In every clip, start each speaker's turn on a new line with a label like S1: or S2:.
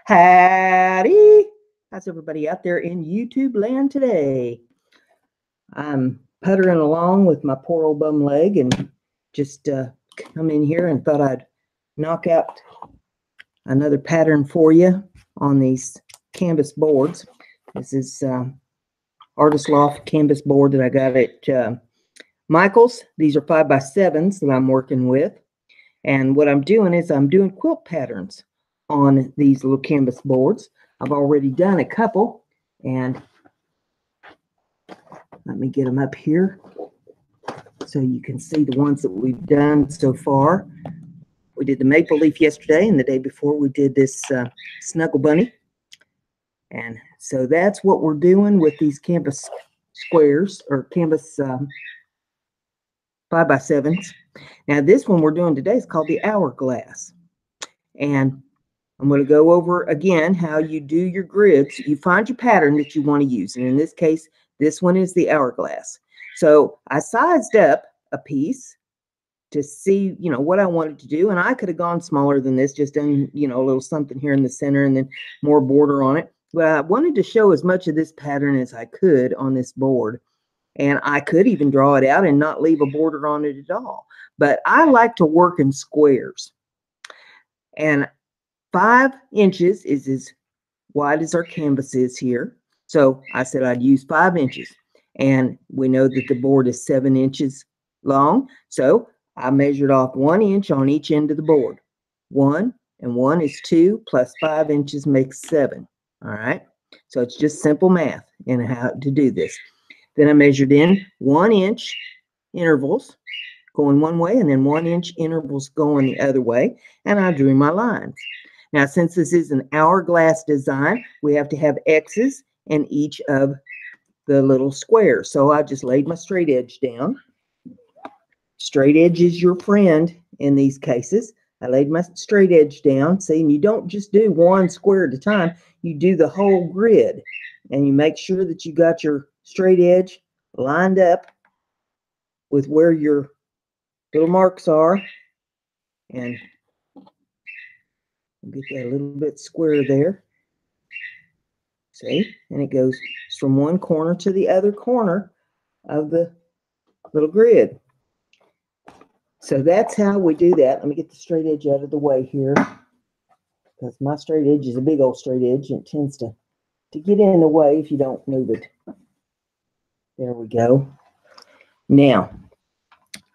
S1: Howdy! How's everybody out there in YouTube land today? I'm puttering along with my poor old bum leg and just come in here and thought I'd knock out another pattern for you on these canvas boards. This is Artist Loft canvas board that I got at Michael's. These are 5x7s that I'm working with. And what I'm doing is I'm doing quilt patterns on these little canvas boards. I've already done a couple, and let me get them up here so you can see the ones that we've done so far. We did the maple leaf yesterday, and the day before we did this snuggle bunny. And so that's what we're doing with these canvas squares, or canvas 5x7s. Now this one we're doing today is called the hourglass. And I'm going to go over again how you do your grids. You find your pattern that you want to use. And in this case, this one is the hourglass. So I sized up a piece to see, what I wanted to do. And I could have gone smaller than this, just done, a little something here in the center and then more border on it. But I wanted to show as much of this pattern as I could on this board. And I could even draw it out and not leave a border on it at all. But I like to work in squares. And 5 inches is as wide as our canvas is here. So I said I'd use 5 inches. And we know that the board is 7 inches long. So I measured off 1 inch on each end of the board. 1 and 1 is 2 plus 5 inches makes 7. All right. So it's just simple math in how to do this. Then I measured in 1 inch intervals going one way and then 1 inch intervals going the other way. And I drew my lines. Now, since this is an hourglass design, we have to have X's in each of the little squares. So I just laid my straight edge down. Straight edge is your friend in these cases. I laid my straight edge down. See, and you don't just do one square at a time. You do the whole grid. And you make sure that you got your straight edge lined up with where your little marks are. And get that a little bit square there. See? And it goes from one corner to the other corner of the little grid. So that's how we do that. Let me get the straight edge out of the way here, because my straight edge is a big old straight edge and it tends to get in the way if you don't move it. There we go. Now,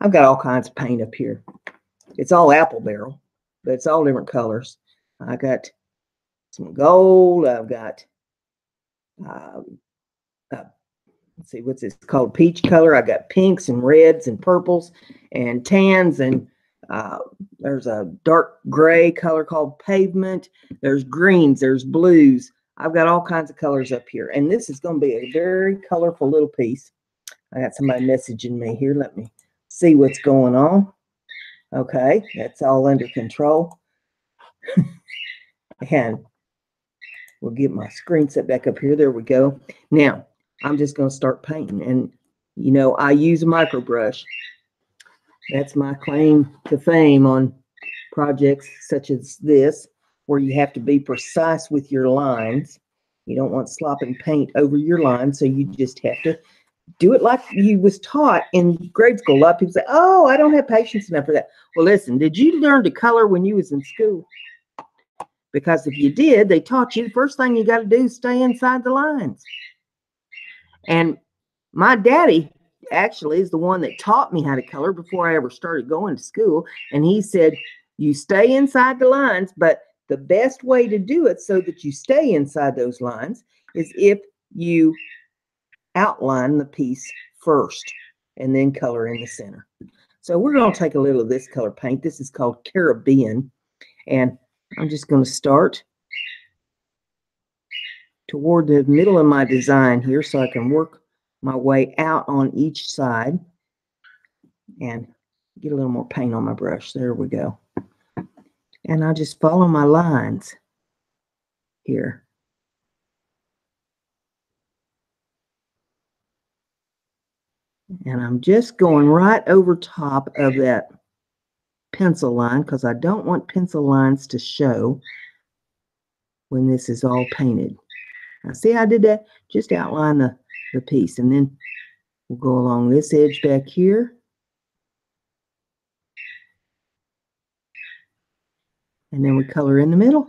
S1: I've got all kinds of paint up here. It's all apple barrel, but it's all different colors. I got some gold. I've got, let's see, what's this called? Peach color. I got pinks and reds and purples and tans. And there's a dark gray color called pavement. There's greens. There's blues. I've got all kinds of colors up here. And this is going to be a very colorful little piece. I got somebody messaging me here. Let me see what's going on. Okay, that's all under control. And we'll get my screen set back up here. There we go. Now, I'm just going to start painting. And, I use a micro brush. That's my claim to fame on projects such as this, where you have to be precise with your lines. You don't want slopping paint over your lines, so you just have to do it like you was taught in grade school. A lot of people say, oh, I don't have patience enough for that. Well, listen, did you learn to color when you was in school? Because if you did, they taught you the first thing you got to do is stay inside the lines. And my daddy actually is the one that taught me how to color before I ever started going to school. And he said, you stay inside the lines, but the best way to do it so that you stay inside those lines is if you outline the piece first and then color in the center. So we're going to take a little of this color paint. This is called Caribbean. And I'm just going to start toward the middle of my design here so I can work my way out on each side and get a little more paint on my brush. There we go. And I just follow my lines here. And I'm just going right over top of that pencil line because I don't want pencil lines to show. when this is all painted. Now see, I did that, just outline the piece, and then we'll go along this edge back here. And then we color in the middle.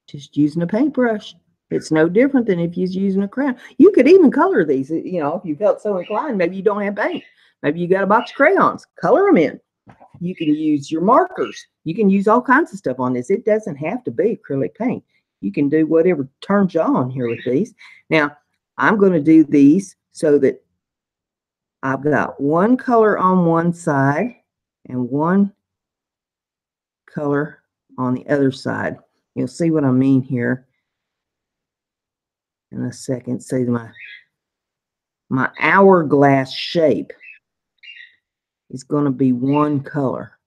S1: Just using a paintbrush. It's no different than if you're using a crayon. You could even color these, you know, if you felt so inclined. Maybe you don't have paint. Maybe you got a box of crayons. Color them in. You can use your markers. You can use all kinds of stuff on this. It doesn't have to be acrylic paint. You can do whatever turns you on here with these. Now, I'm going to do these so that I've got one color on one side and one color on the other side. You'll see what I mean here in a second. See my hourglass shape is going to be one color.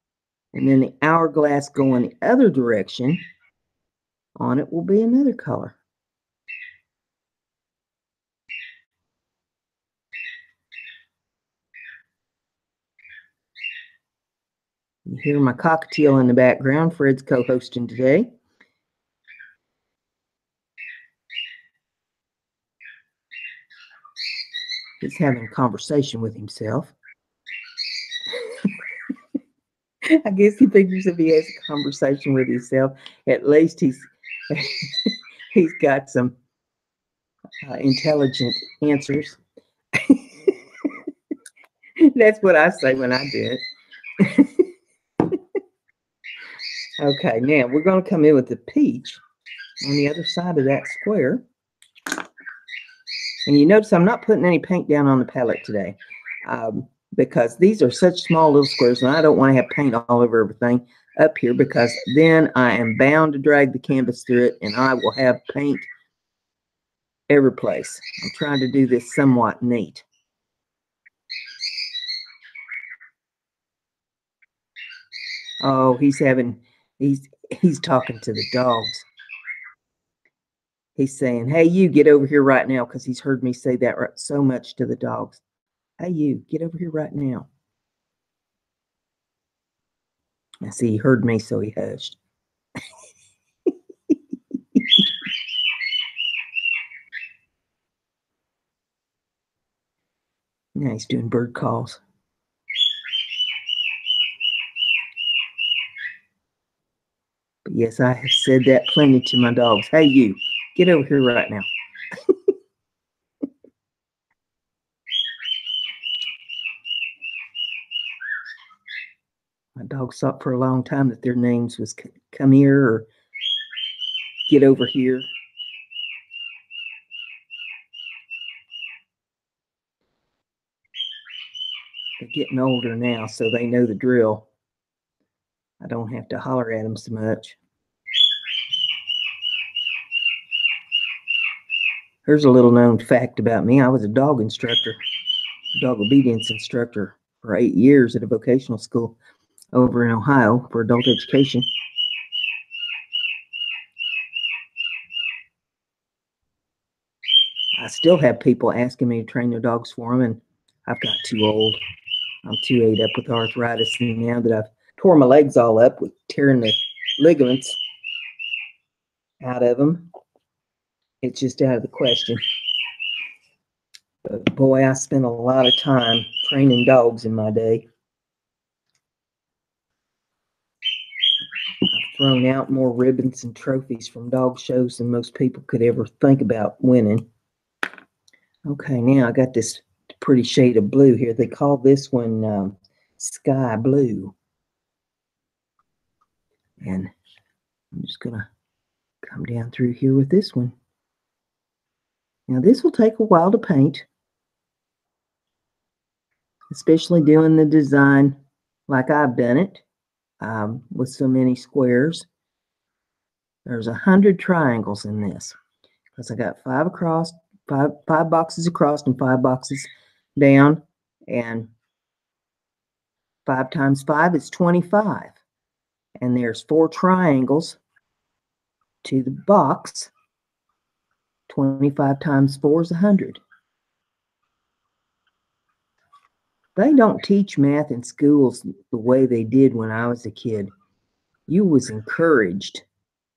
S1: And then the hourglass going the other direction on it will be another color. You hear my cockatiel in the background. Fred's co-hosting today. He's having a conversation with himself. I guess he figures if he has a conversation with himself, at least he's got some intelligent answers. That's what I say when I do it. Okay, now we're going to come in with the peach on the other side of that square. And you notice I'm not putting any paint down on the palette today because these are such small little squares, and I don't want to have paint all over everything up here because then I am bound to drag the canvas through it and I will have paint every place. I'm trying to do this somewhat neat. Oh, he's talking to the dogs. He's saying, hey, you get over here right now, because he's heard me say that so much to the dogs. Hey, you get over here right now. I see he heard me, so he hushed. Now he's doing bird calls. But yes, I have said that plenty to my dogs. Hey, you, get over here right now. My dogs thought for a long time that their names was come here or get over here. They're getting older now, so they know the drill. I don't have to holler at them so much. Here's a little known fact about me. I was a dog instructor, dog obedience instructor for 8 years at a vocational school over in Ohio for adult education. I still have people asking me to train their dogs for them, and I've got too old. I'm too ate up with arthritis now that I've tore my legs all up with tearing the ligaments out of them. It's just out of the question. But boy, I spent a lot of time training dogs in my day. I've thrown out more ribbons and trophies from dog shows than most people could ever think about winning. Okay, now I got this pretty shade of blue here. They call this one sky blue. And I'm just going to come down through here with this one. Now this will take a while to paint, especially doing the design like I've done it with so many squares. There's 100 triangles in this because I got 5 across, five boxes across and 5 boxes down, and 5 times 5 is 25. And there's 4 triangles to the box. 25 times 4 is 100. They don't teach math in schools the way they did when I was a kid. you was encouraged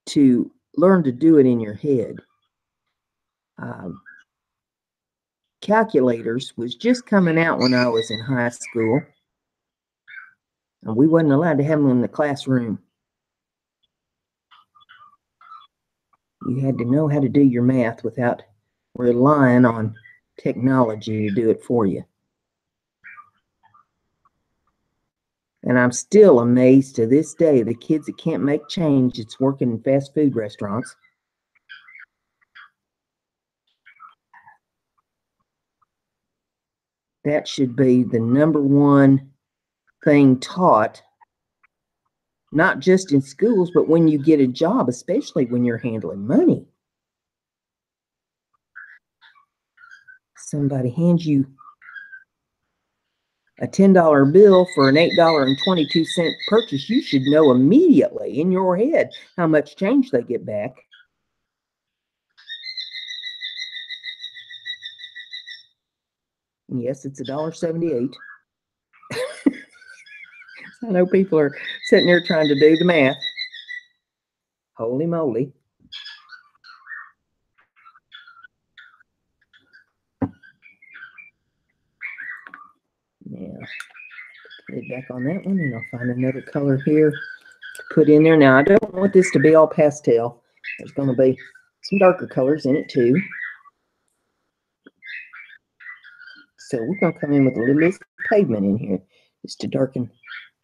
S1: to learn to do it in your head. Calculators was just coming out when I was in high school, and we wasn't allowed to have them in the classroom. You had to know how to do your math without relying on technology to do it for you. And I'm still amazed to this day, the kids that can't make change that's working in fast food restaurants. That should be the number one thing taught, not just in schools, but when you get a job, especially when you're handling money. Somebody hands you a $10 bill for an $8.22 purchase, you should know immediately in your head how much change they get back. And yes, it's $1.78. I know people are sitting there trying to do the math. Holy moly. Now, put it back on that one, and I'll find another color here to put in there. Now, I don't want this to be all pastel. There's going to be some darker colors in it too. So we're going to come in with a little bit of pavement in here just to darken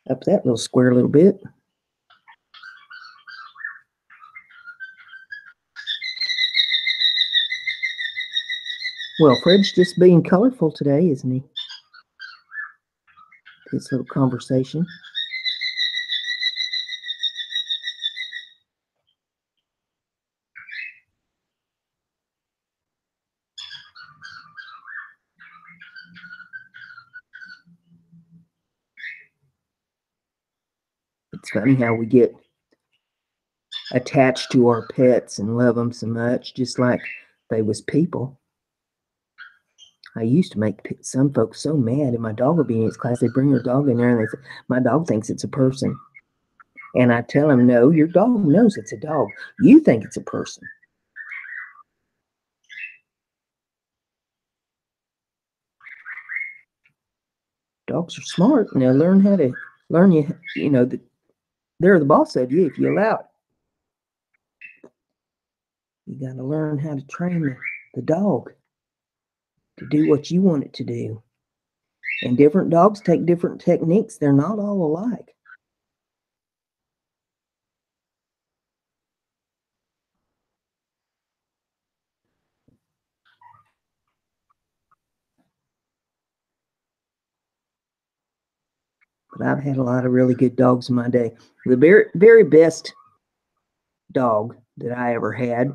S1: up that little square a little bit. Well, Fred's just being colorful today, isn't he? This little conversation. It's funny how we get attached to our pets and love them so much, just like they was people. I used to make some folks so mad in my dog obedience class. They bring their dog in there and they say, my dog thinks it's a person. And I tell them, no, your dog knows it's a dog. You think it's a person. Dogs are smart and they'll learn how to learn you know, that they're the boss of you if you allow it. You got to learn how to train the dog to do what you want it to do. And different dogs take different techniques. They're not all alike. But I've had a lot of really good dogs in my day. The very, very best dog that I ever had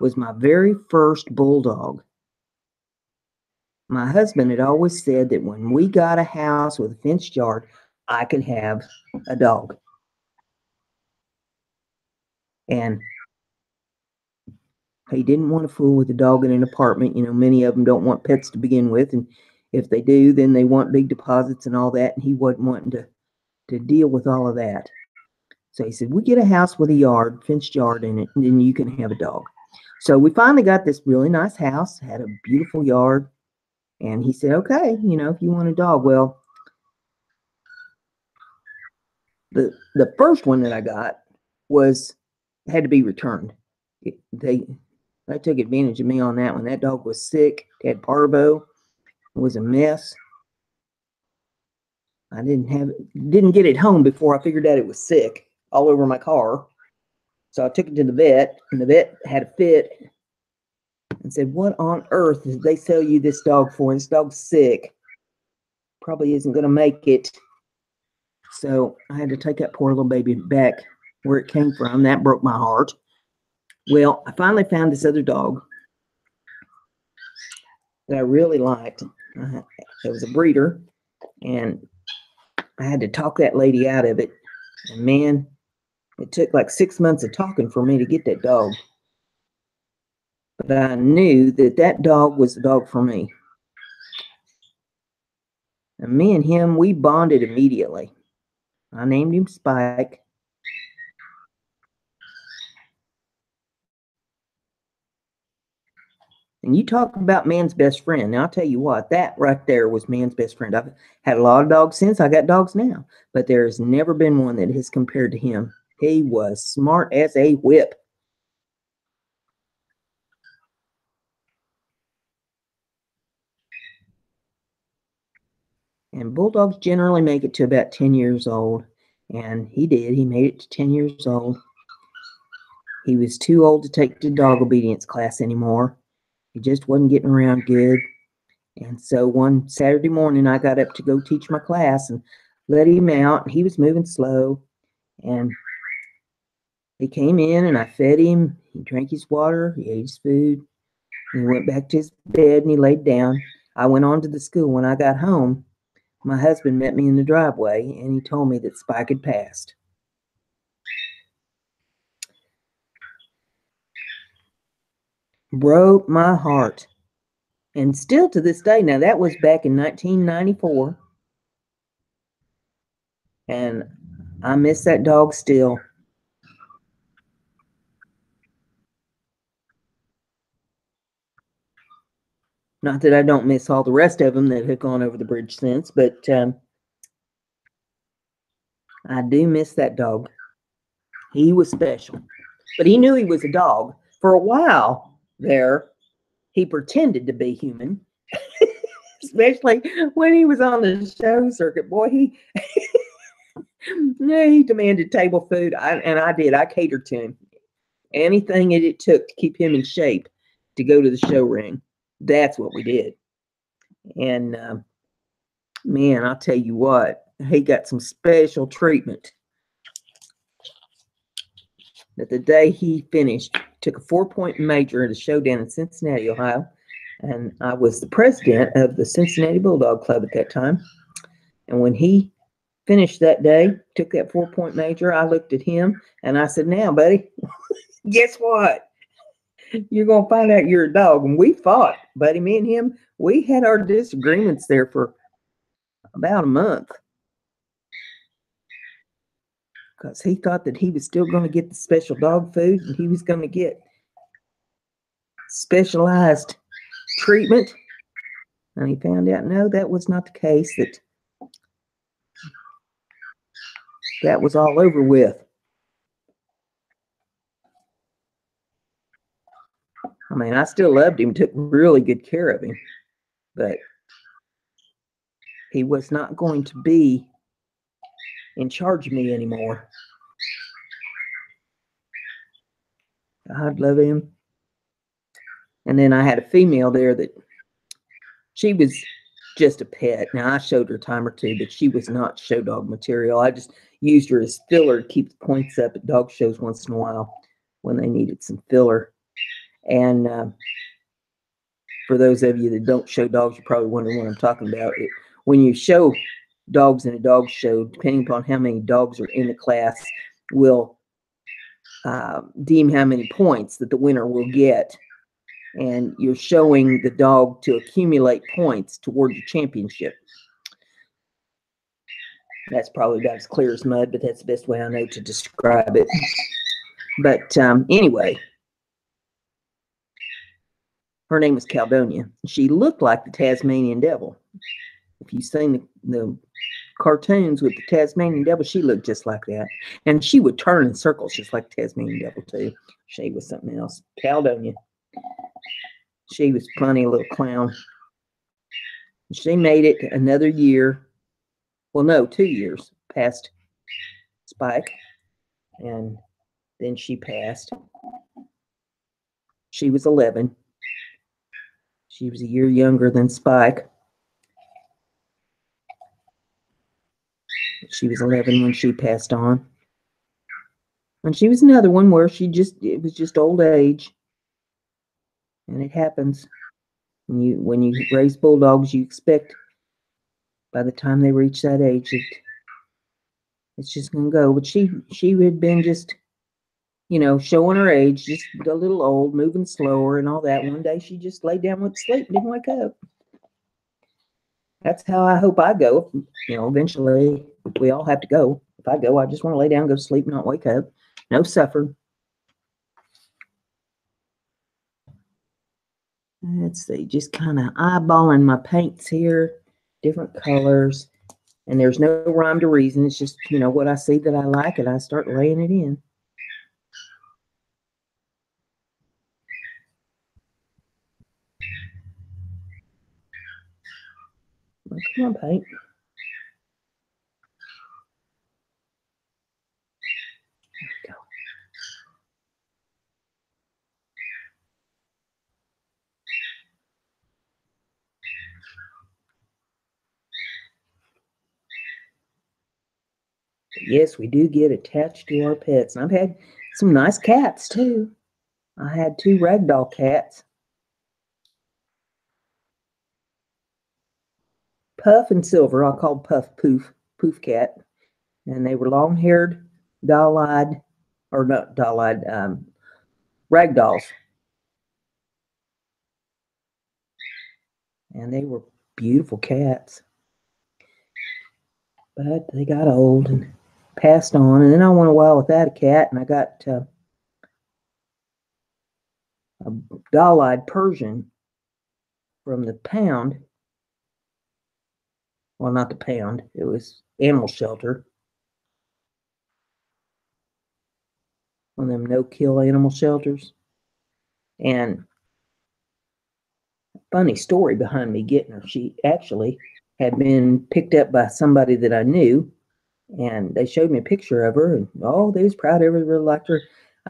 S1: was my very first bulldog. My husband had always said that when we got a house with a fenced yard, I could have a dog. And he didn't want to fool with a dog in an apartment. You know, many of them don't want pets to begin with. And if they do, then they want big deposits and all that. And he wasn't wanting to deal with all of that. So he said, we get a house with a yard, fenced yard in it, and then you can have a dog. So we finally got this really nice house, had a beautiful yard. And he said, okay, you know, if you want a dog. Well, the first one that I got had to be returned. They took advantage of me on that one. That dog was sick, had parvo, it was a mess. I didn't get it home before I figured out it was sick all over my car. So I took it to the vet, and the vet had a fit and said, what on earth did they sell you this dog for? This dog's sick. Probably isn't going to make it. So I had to take that poor little baby back where it came from. That broke my heart. Well, I finally found this other dog that I really liked. It was a breeder, and I had to talk that lady out of it. And man, it took like 6 months of talking for me to get that dog. But I knew that dog was the dog for me. And me and him, we bonded immediately. I named him Spike. And you talk about man's best friend. Now, I'll tell you what, that right there was man's best friend. I've had a lot of dogs since I got dogs now, but there's never been one that has compared to him. He was smart as a whip. And bulldogs generally make it to about 10 years old. And he did. He made it to 10 years old. He was too old to take the dog obedience class anymore. He just wasn't getting around good. And so one Saturday morning, I got up to go teach my class and let him out. He was moving slow. And he came in and I fed him. He drank his water. He ate his food. And he went back to his bed and he laid down. I went on to the school. When I got home, my husband met me in the driveway and he told me that Spike had passed. Broke my heart. And still to this day, now that was back in 1994. And I miss that dog still. Not that I don't miss all the rest of them that have gone over the bridge since, but I do miss that dog. He was special. But he knew he was a dog. For a while there, he pretended to be human. Especially when he was on the show circuit. Boy, he demanded table food. And I did. I catered to him. Anything that it took to keep him in shape to go to the show ring. That's what we did. And man, I'll tell you what, he got some special treatment. But the day he finished, took a 4-point major at a show down in Cincinnati, Ohio. And I was the president of the Cincinnati Bulldog Club at that time. And when he finished that day, took that 4-point major, I looked at him and I said, now, buddy, guess what? You're going to find out you're a dog. And we fought, buddy. Me and him, we had our disagreements there for about a month. Because he thought that he was still going to get the special dog food and he was going to get specialized treatment. And he found out, no, that was not the case, that was all over with. I mean, I still loved him, took really good care of him, but he was not going to be in charge of me anymore. God love him. And then I had a female there that she was just a pet. Now, I showed her a time or two, but she was not show dog material. I just used her as filler to keep the points up at dog shows once in a while when they needed some filler. And for those of you that don't show dogs, you're probably wondering what I'm talking about. When you show dogs in a dog show, depending upon how many dogs are in the class, will deem how many points that the winner will get. And you're showing the dog to accumulate points toward the championship. That's probably about as clear as mud, but that's the best way I know to describe it. But anyway, her name was Caledonia. She looked like the Tasmanian Devil. If you've seen the cartoons with the Tasmanian Devil, she looked just like that. And she would turn in circles just like the Tasmanian Devil too. She was something else. Caledonia. She was a funny little clown. She made it another year. Well, no, 2 years past Spike. And then she passed. She was 11. She was a year younger than Spike. She was 11 when she passed on. And she was another one where it was just old age. And it happens. When you raise bulldogs, you expect by the time they reach that age, it's just going to go. But she had been just, showing her age, just a little old, moving slower and all that. One day she just laid down, went to sleep, didn't wake up. That's how I hope I go. Eventually we all have to go. If I go, I just want to lay down, go to sleep, not wake up. No suffering. Let's see, just kind of eyeballing my paints here, different colors. And there's no rhyme to reason. It's just, you know, what I see that I like, and I start laying it in. Well, come on, paint. There we go. Yes, we do get attached to our pets. And I've had some nice cats, too. I had 2 ragdoll cats. Puff and Silver. I called Puff Poof Cat. And they were long-haired, doll-eyed, or not doll-eyed, ragdolls. And they were beautiful cats. But they got old and passed on. And then I went a while without a cat, and I got a doll-eyed Persian from the pound. Well, not the pound. It was animal shelter. One of them no-kill animal shelters. And funny story behind me getting her. She actually had been picked up by somebody that I knew, and they showed me a picture of her, and oh, they was proud of her, really liked her.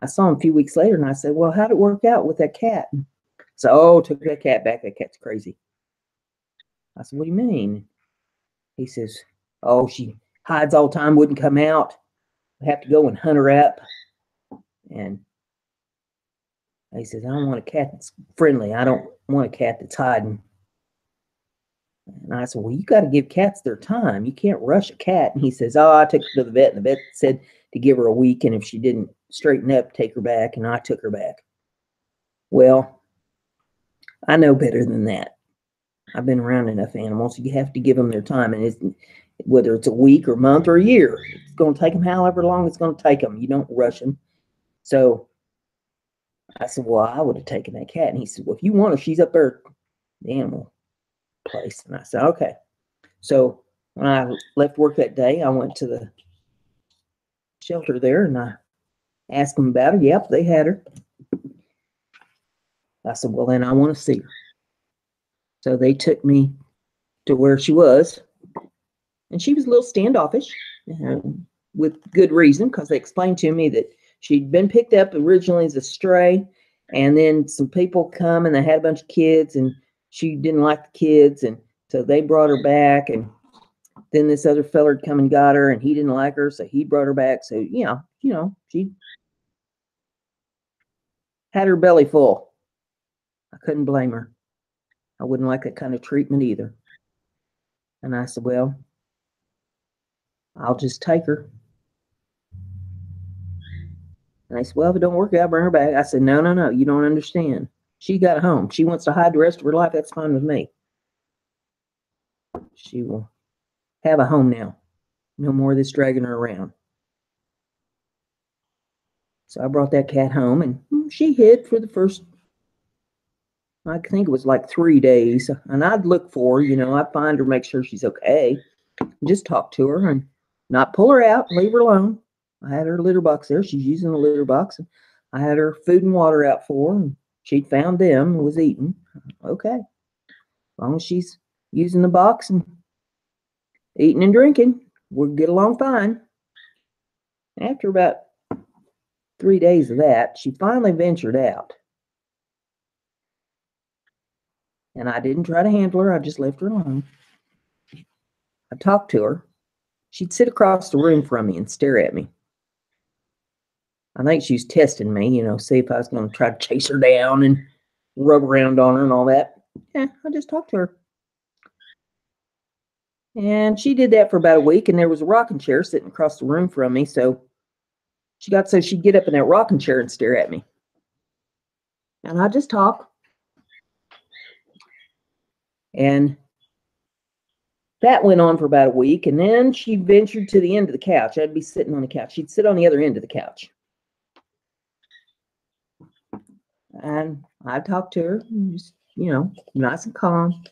S1: I saw him a few weeks later, and I said, well, how'd it work out with that cat? So, oh, took that cat back. That cat's crazy. I said, what do you mean? He says, oh, she hides all the time, wouldn't come out. I have to go and hunt her up. And he says, I don't want a cat that's friendly. I don't want a cat that's hiding. And I said, well, you got to give cats their time. You can't rush a cat. And he says, oh, I took her to the vet, and the vet said to give her a week, and if she didn't straighten up, take her back, and I took her back. Well, I know better than that. I've been around enough animals. You have to give them their time, and whether it's a week or month or a year, it's going to take them however long it's going to take them. You don't rush them. So I said, well, I would have taken that cat. And he said, well, if you want her, she's up there at the animal place. And I said, okay. So when I left work that day, I went to the shelter there, and I asked them about her. Yep, they had her. I said, well, then I want to see her. So they took me to where she was, and she was a little standoffish, with good reason, because they explained to me that she'd been picked up originally as a stray, and then some people come and they had a bunch of kids, and she didn't like the kids, and so they brought her back, and then this other fella had come and got her, and he didn't like her, so he brought her back. So, she had her belly full. I couldn't blame her. I wouldn't like that kind of treatment either. And I said, well, I'll just take her. And they said, well, if it don't work out, bring her back. I said, no, you don't understand. She got a home. She wants to hide the rest of her life. That's fine with me. She will have a home now. No more of this dragging her around. So I brought that cat home, and she hid for the first, I think it was like 3 days. And I'd look for her, I'd find her, make sure she's okay. Just talk to her and not pull her out, leave her alone. I had her litter box there. She's using the litter box. And I had her food and water out for her, and she'd found them and was eating. Okay. As long as she's using the box and eating and drinking, we'll get along fine. After about 3 days of that, she finally ventured out. And I didn't try to handle her. I just left her alone. I talked to her. She'd sit across the room from me and stare at me. I think she was testing me, see if I was going to try to chase her down and rub around on her and all that. Yeah, I just talked to her. And she did that for about a week, and there was a rocking chair sitting across the room from me, so she'd get up in that rocking chair and stare at me. And I just talk. And that went on for about a week, and then she ventured to the end of the couch. I'd be sitting on the couch. She'd sit on the other end of the couch. And I talked to her, and just you know, nice and calm.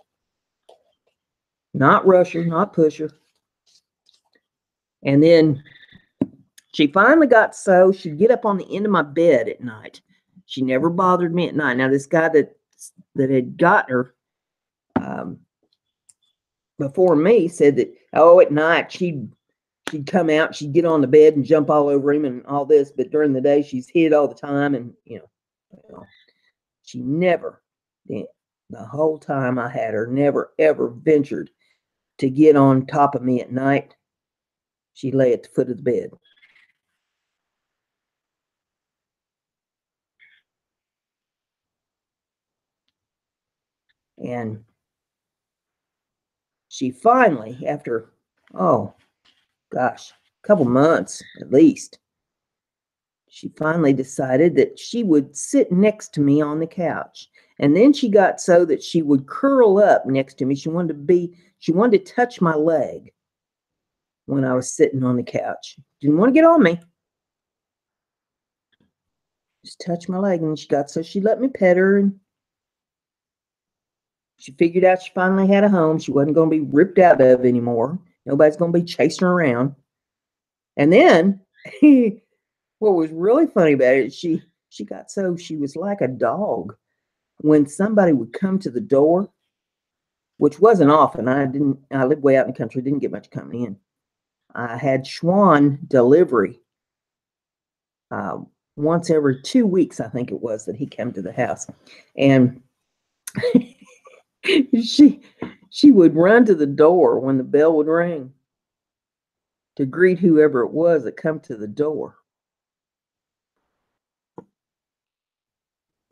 S1: Not rush her, not push her. And then she finally got so she'd get up on the end of my bed at night. She never bothered me at night. Now, this guy that had got her before me said that, oh, at night she'd come out, she'd get on the bed and jump all over him and all this, but during the day she's hid all the time, and she never, the whole time I had her, never ever ventured to get on top of me at night. She lay at the foot of the bed. And she finally, after, oh gosh, a couple months at least, she finally decided that she would sit next to me on the couch. And then she got so that she would curl up next to me. She wanted to touch my leg when I was sitting on the couch. Didn't want to get on me. Just touch my leg. And she got so she let me pet her, and she figured out she finally had a home. She wasn't going to be ripped out of anymore. Nobody's going to be chasing her around. And then what was really funny about it, she got so she was like a dog. When somebody would come to the door, which wasn't often, I lived way out in the country, didn't get much company in. I had Schwan delivery once every 2 weeks, I think it was, that he came to the house. And she would run to the door when the bell would ring to greet whoever it was that come to the door.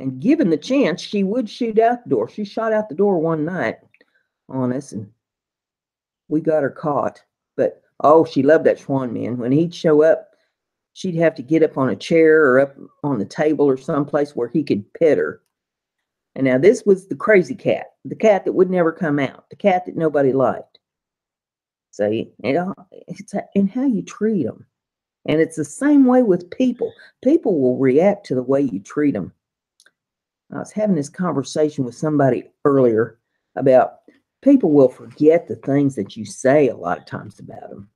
S1: And given the chance, she would shoot out the door. She shot out the door one night on us, and we got her caught. But oh, she loved that Schwan man. When he'd show up, she'd have to get up on a chair or up on the table or someplace where he could pet her. And now this was the crazy cat, the cat that would never come out, the cat that nobody liked. So it's in how you treat them. And it's the same way with people. People will react to the way you treat them. I was having this conversation with somebody earlier about people will forget the things that you say a lot of times about them,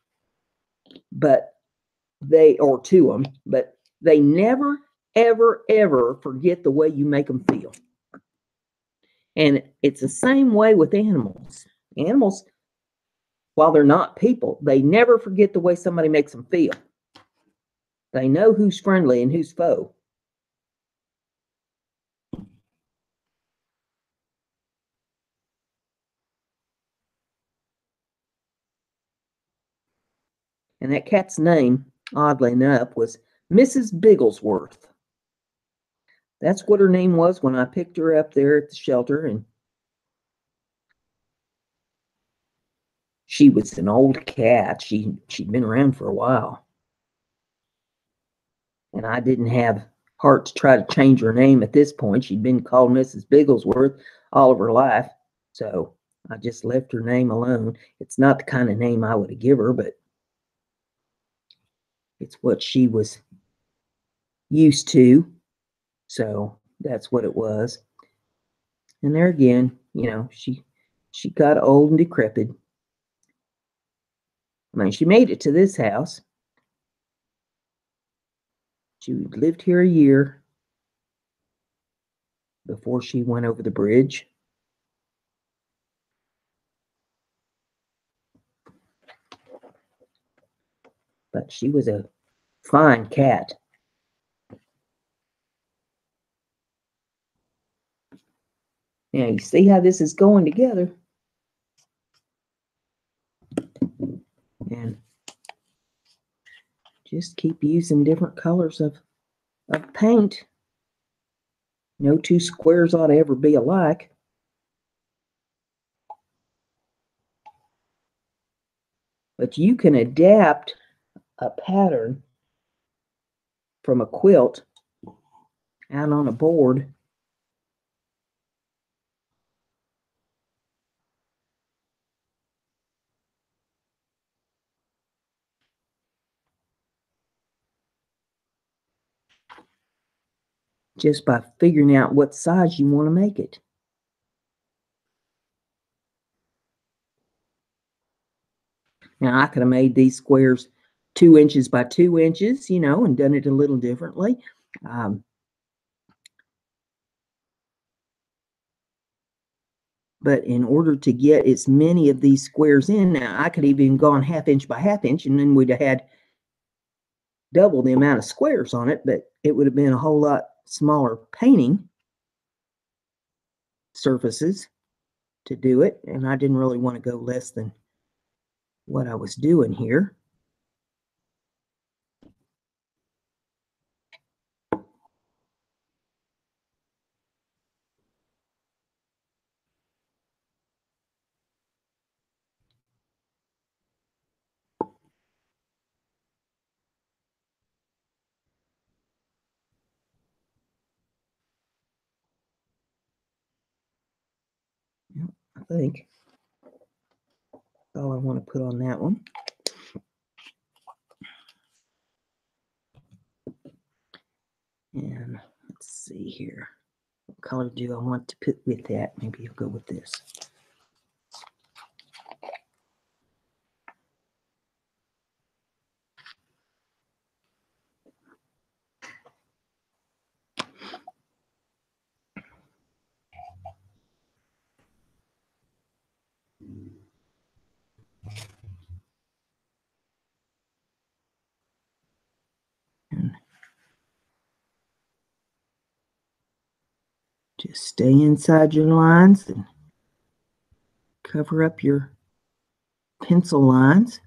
S1: but to them, but they never, ever, ever forget the way you make them feel. And it's the same way with animals. Animals, while they're not people, they never forget the way somebody makes them feel. They know who's friendly and who's foe. And that cat's name, oddly enough, was Mrs. Bigglesworth. That's what her name was when I picked her up there at the shelter. And she was an old cat. She'd been around for a while. And I didn't have heart to try to change her name at this point. She'd been called Mrs. Bigglesworth all of her life. So I just left her name alone. It's not the kind of name I would have given her, but it's what she was used to. So that's what it was. And there again, she got old and decrepit. I mean, she made it to this house. She lived here a year before she went over the bridge. But she was a fine cat. Now, you see how this is going together. And just keep using different colors of paint. No two squares ought to ever be alike. But you can adapt a pattern from a quilt out on a board just by figuring out what size you want to make it. Now, I could have made these squares 2 inches by 2 inches, you know, and done it a little differently. But in order to get as many of these squares in, now I could even gone 1/2 inch by 1/2 inch, and then we'd have had double the amount of squares on it, but it would have been a whole lot smaller painting surfaces to do it, and I didn't really want to go less than what I was doing here. Yep, I think that's all I want to put on that one. And let's see here. What color do I want to put with that? Maybe I'll go with this. And just stay inside your lines and cover up your pencil lines.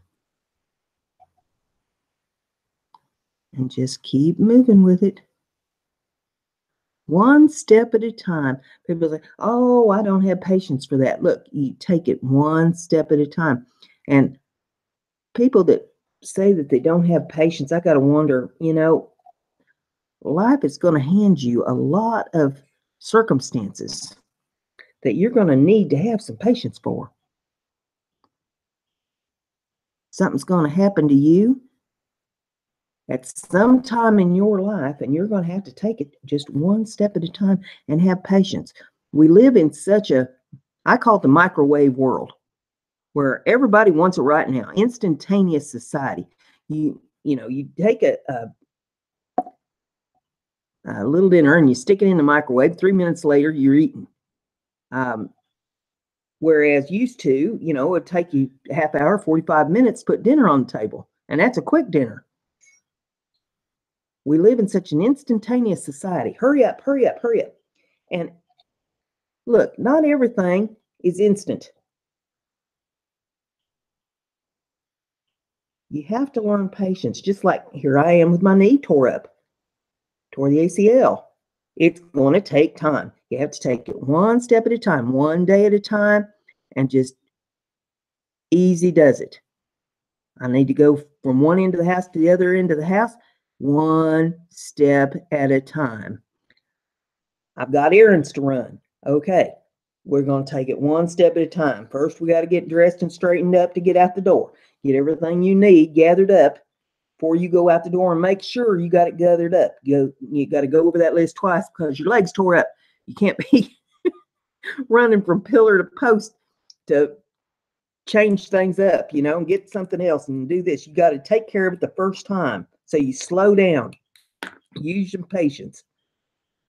S1: And just keep moving with it. One step at a time. People say, oh, I don't have patience for that. Look, you take it one step at a time. And people that say that they don't have patience, I got to wonder, you know, life is going to hand you a lot of circumstances that you're going to need to have some patience for. Something's going to happen to you at some time in your life, and you're going to have to take it just one step at a time and have patience. We live in such a, I call it the microwave world, where everybody wants it right now, instantaneous society. You know, you take a little dinner and you stick it in the microwave. 3 minutes later, you're eating. Whereas used to, you know, it would take you a half hour, 45 minutes to put dinner on the table, and that's a quick dinner. We live in such an instantaneous society. Hurry up, hurry up, hurry up. And look, not everything is instant. You have to learn patience, just like here I am with my knee tore up, tore the ACL. It's going to take time. You have to take it one step at a time, one day at a time, and just easy does it. I need to go from one end of the house to the other end of the house, one step at a time. I've got errands to run. Okay, we're going to take it one step at a time. First, we got to get dressed and straightened up to get out the door. Get everything you need gathered up before you go out the door, and make sure you got it gathered up. You got to go over that list twice because your leg's tore up. You can't be running from pillar to post to change things up, you know, and get something else and do this. You got to take care of it the first time. So you slow down, use some patience.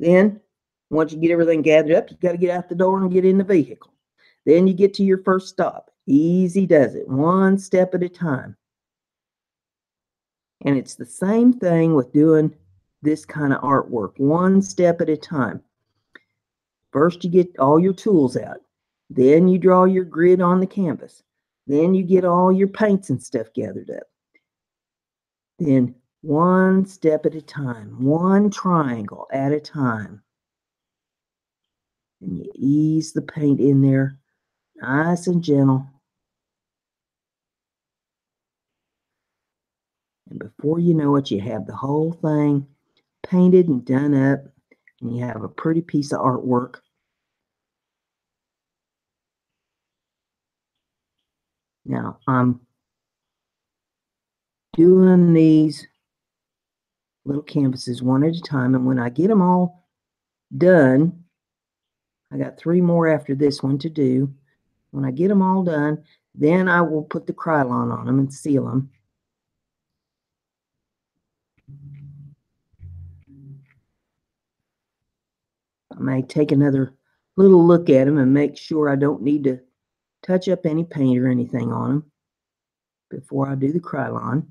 S1: Then once you get everything gathered up, you got to get out the door and get in the vehicle. Then you get to your first stop. Easy does it, one step at a time. And it's the same thing with doing this kind of artwork, one step at a time. First, you get all your tools out. Then you draw your grid on the canvas. Then you get all your paints and stuff gathered up. Then one step at a time, one triangle at a time. And you ease the paint in there, nice and gentle. And before you know it, you have the whole thing painted and done up, and you have a pretty piece of artwork. Now, I'm doing these little canvases one at a time, and when I get them all done, I got 3 more after this one to do. When I get them all done, Then I will put the Krylon on them and seal them. I may take another little look at them and make sure I don't need to touch up any paint or anything on them before I do the Krylon.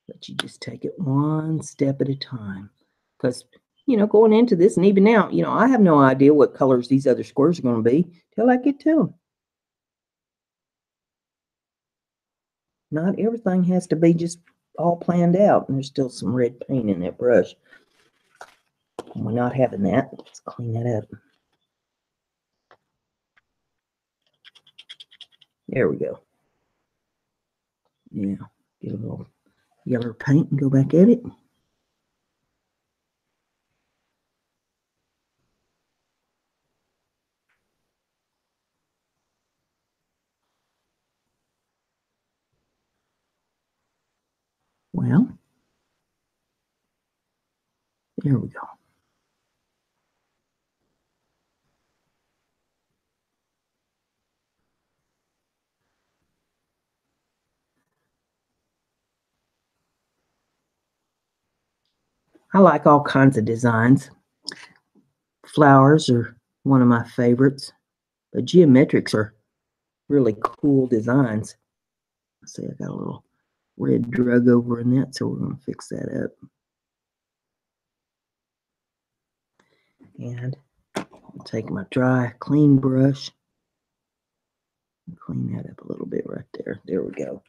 S1: But you just take it one step at a time. Because, going into this and even now, I have no idea what colors these other squares are going to be till I get to them. Not everything has to be just all planned out. And there's still some red paint in that brush. We're not having that. Let's clean that up. There we go. Yeah, get a little yellow paint and go back at it. Well, there we go. I like all kinds of designs. Flowers are one of my favorites, but geometrics are really cool designs. Let's see, I got a little red drug over in that, so we're going to fix that up. And I'll take my dry, clean brush and clean that up a little bit right there. There we go.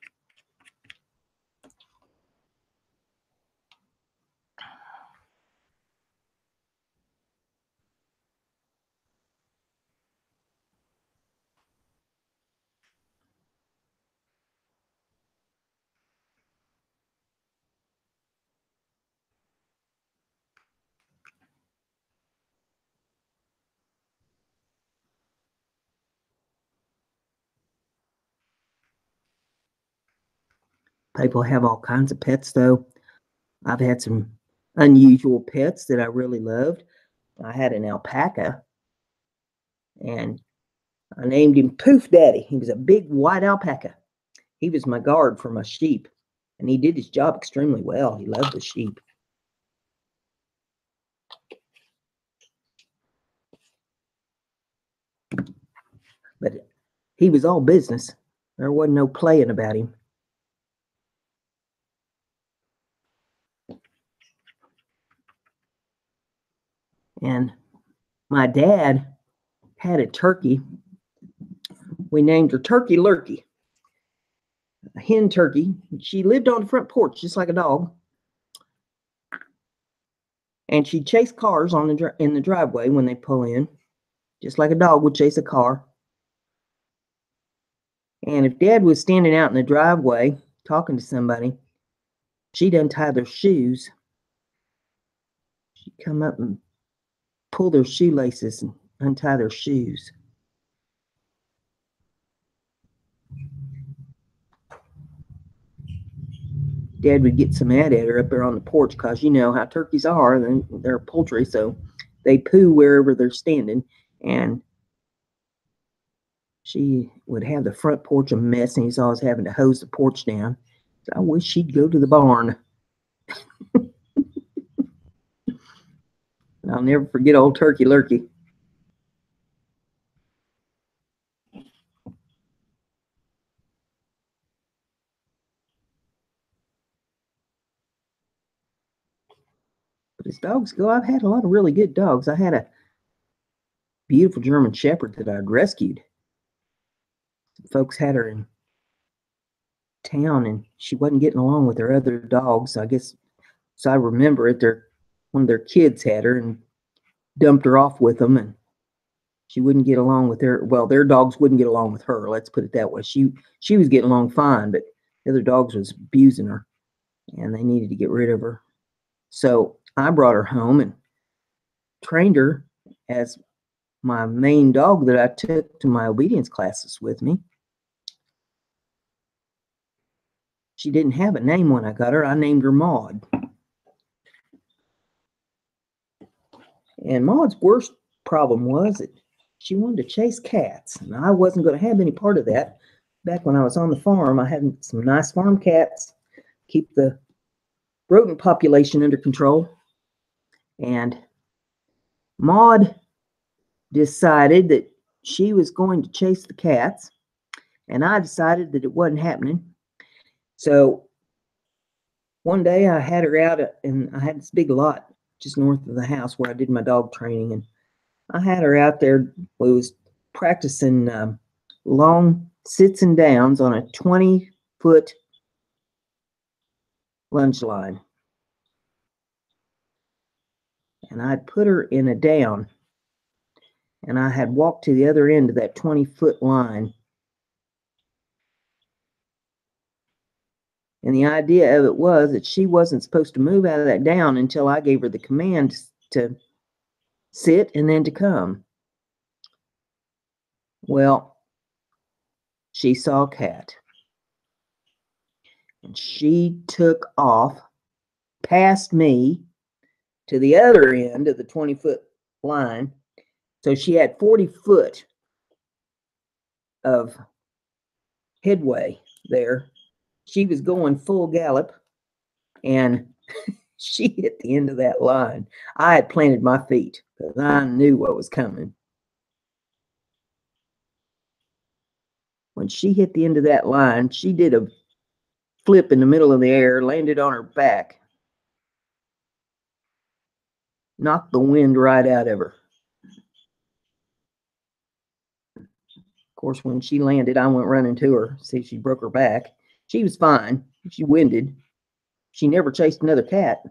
S1: People have all kinds of pets, though. I've had some unusual pets that I really loved. I had an alpaca, and I named him Poof Daddy. He was a big white alpaca. He was my guard for my sheep, and he did his job extremely well. He loved the sheep. But he was all business. There wasn't no playing about him. And my dad had a turkey. We named her Turkey Lurkey, a hen turkey. She lived on the front porch just like a dog. And she'd chase cars in the driveway when they pull in, just like a dog would chase a car. And if Dad was standing out in the driveway talking to somebody, she'd untie their shoes. She'd come up and pull their shoelaces and untie their shoes. Dad would get so mad at her up there on the porch because you know how turkeys are, and they're poultry, so they poo wherever they're standing. And she would have the front porch a mess, and he's always having to hose the porch down. So I wish she'd go to the barn. I'll never forget old Turkey Lurkey. But as dogs go, I've had a lot of really good dogs. I had a beautiful German Shepherd that I'd rescued. Folks had her in town, and she wasn't getting along with her other dogs. I guess, so I remember it. One of their kids had her and dumped her off with them, and She wouldn't get along with her. Well, their dogs wouldn't get along with her. Let's put it that way. She was getting along fine, but the other dogs was abusing her, and they needed to get rid of her. So I brought her home and trained her as my main dog that I took to my obedience classes with me. She didn't have a name when I got her. I named her Maud. And Maud's worst problem was that she wanted to chase cats, and I wasn't going to have any part of that. Back when I was on the farm, I had some nice farm cats, keep the rodent population under control. And Maud decided that she was going to chase the cats, and I decided that it wasn't happening. So one day I had her out, and I had this big lot just north of the house where I did my dog training, and I had her out there. We was practicing long sits and downs on a 20-foot lunge line. And I'd put her in a down, and I had walked to the other end of that 20-foot line. And the idea of it was that she wasn't supposed to move out of that down until I gave her the command to sit and then to come. Well, she saw a cat, and she took off past me to the other end of the 20-foot line. So she had 40 foot of headway there. She was going full gallop, and she hit the end of that line. I had planted my feet because I knew what was coming. When she hit the end of that line, she did a flip in the middle of the air, landed on her back, knocked the wind right out of her. Of course, when she landed, I went running to her, see if she broke her back. She was fine. She winded. She never chased another cat.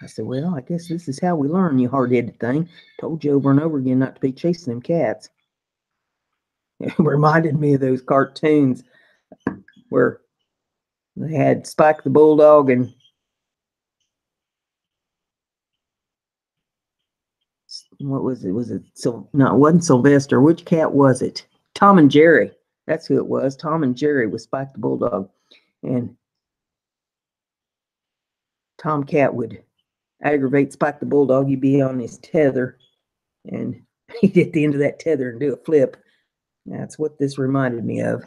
S1: I said, well, I guess this is how we learn, you hard-headed thing. Told you over and over again not to be chasing them cats. It reminded me of those cartoons where they had Spike the Bulldog and what was it? No, it wasn't Sylvester. Which cat was it? Tom and Jerry. That's who it was. Tom and Jerry was Spike the Bulldog. And Tom Cat would aggravate Spike the Bulldog. He'd be on his tether, and he'd hit the end of that tether and do a flip. That's what this reminded me of.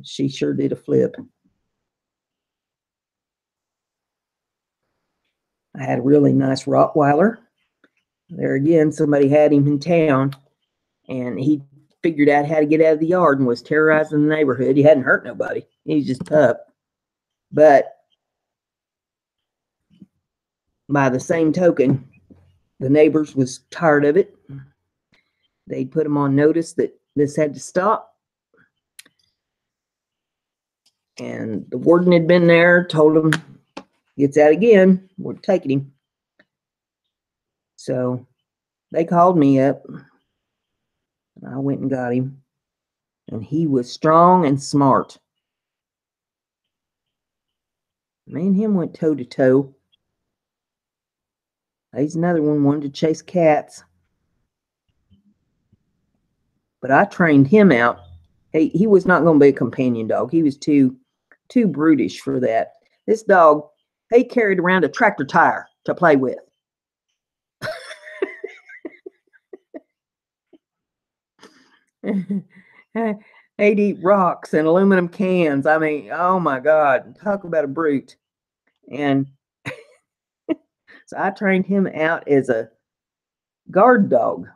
S1: She sure did a flip. I had a really nice Rottweiler. There again, somebody had him in town, and he figured out how to get out of the yard and was terrorizing the neighborhood. He hadn't hurt nobody. He was just a pup. But by the same token, the neighbors was tired of it. They put him on notice that this had to stop. And the warden had been there, told him, gets out again, we're taking him. So they called me up, and I went and got him. And he was strong and smart. Me and him went toe to toe. He's another one, wanted to chase cats. But I trained him out. He was not going to be a companion dog. He was too brutish for that. This dog, he carried around a tractor tire to play with. He'd eat rocks and aluminum cans. I mean, oh my God, talk about a brute. And so I trained him out as a guard dog.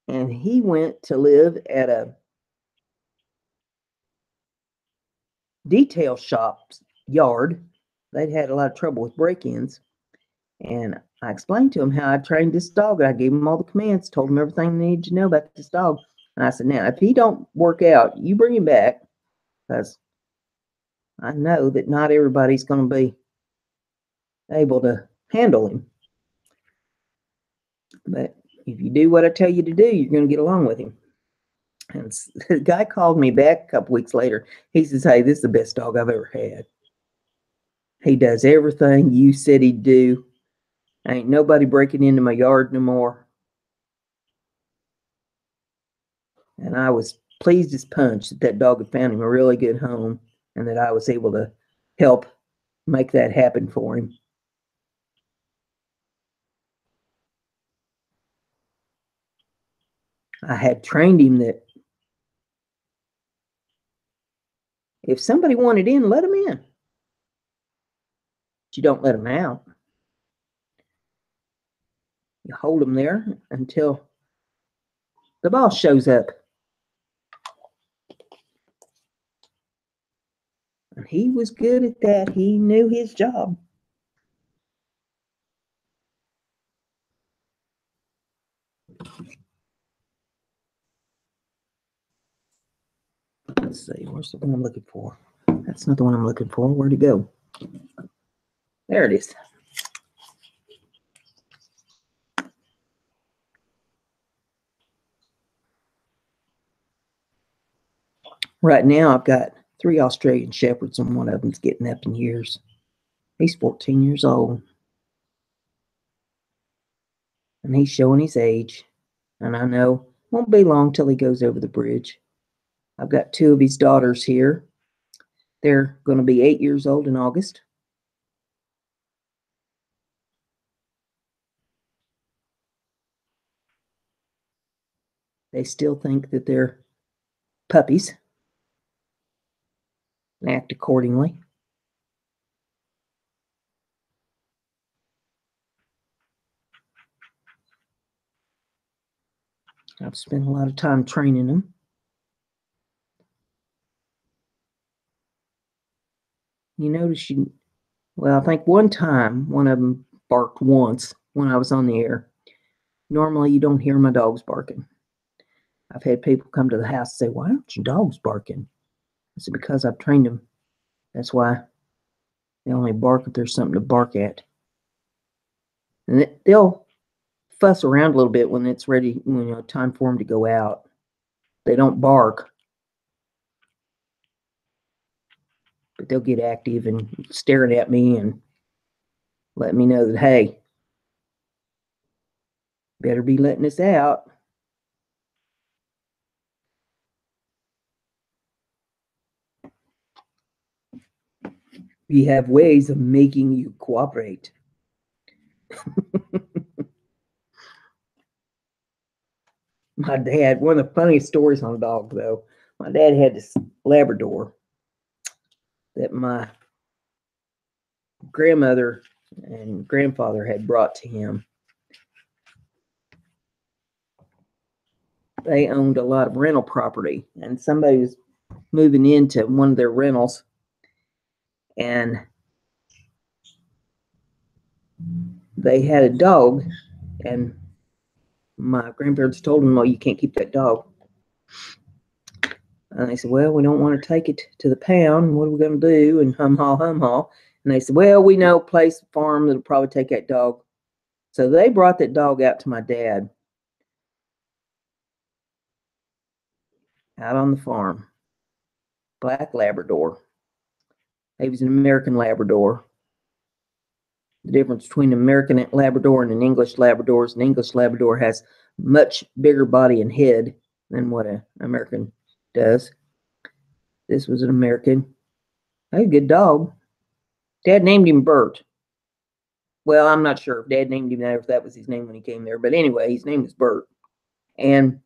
S1: And he went to live at a detail shop's yard. They'd had a lot of trouble with break-ins. And I explained to him how I trained this dog. I gave him all the commands, told him everything they needed to know about this dog. And I said, now, if he don't work out, you bring him back, because I know that not everybody's going to be able to handle him. But if you do what I tell you to do, you're going to get along with him. And the guy called me back a couple weeks later. He says, hey, this is the best dog I've ever had. He does everything you said he'd do. Ain't nobody breaking into my yard no more. And I was pleased as punch that that dog had found him a really good home and that I was able to help make that happen for him. I had trained him that if somebody wanted in, let them in. But you don't let them out. You hold them there until the boss shows up. And he was good at that. He knew his job. Let's see, where's the one I'm looking for? That's not the one I'm looking for. Where'd it go? There it is. Right now, I've got 3 Australian Shepherds, and one of them's getting up in years. He's 14 years old. And he's showing his age. And I know it won't be long till he goes over the bridge. I've got 2 of his daughters here. They're going to be 8 years old in August. They still think that they're puppies and act accordingly. I've spent a lot of time training them. You notice well, I think one time one of them barked once when I was on the air. Normally, you don't hear my dogs barking. I've had people come to the house and say, why aren't your dogs barking? I said, because I've trained them. That's why they only bark if there's something to bark at. And they'll fuss around a little bit when it's ready, time for them to go out. They don't bark, but they'll get active and staring at me and let me know that, hey, better be letting us out. We have ways of making you cooperate. My dad, one of the funniest stories on a dog, though, my dad had this Labrador that my grandmother and grandfather had brought to him. They owned a lot of rental property, and somebody was moving into one of their rentals, and they had a dog, and my grandparents told them, "Oh, you can't keep that dog." And they said, "Well, we don't want to take it to the pound. What are we going to do?" And hum haw. And they said, "Well, we know a place, farm that'll probably take that dog." So they brought that dog out to my dad out on the farm. Black Labrador. He was an American Labrador. The difference between an American Labrador and an English Labrador is an English Labrador has much bigger body and head than what an American does. This was an American. A good dog. Dad named him Bert. Well, I'm not sure if Dad named him that or if that was his name when he came there. But anyway, his name was Bert. And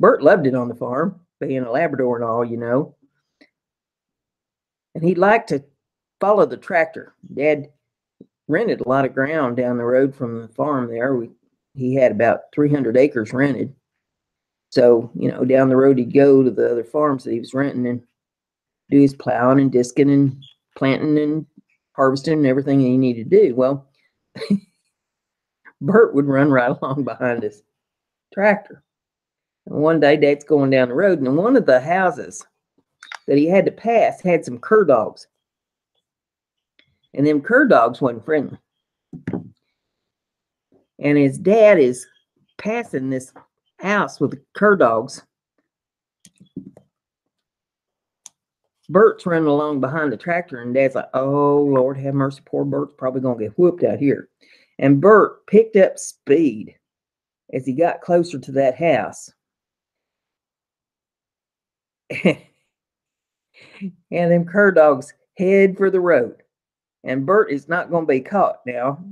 S1: Bert loved it on the farm, being a Labrador and all. And he liked to follow the tractor. Dad rented a lot of ground down the road from the farm there. He had about 300 acres rented. So, down the road he'd go to the other farms that he was renting and do his plowing and disking and planting and harvesting and everything he needed to do. Well, Bert would run right along behind his tractor. And one day Dad's going down the road, and one of the houses that he had to pass had some cur dogs. And them cur dogs wasn't friendly. And his dad is passing this house with the cur dogs. Bert's running along behind the tractor, and Dad's like, oh, Lord have mercy, poor Bert's probably going to get whooped out here. And Bert picked up speed as he got closer to that house. And them cur dogs head for the road. And Bert is not going to be caught now.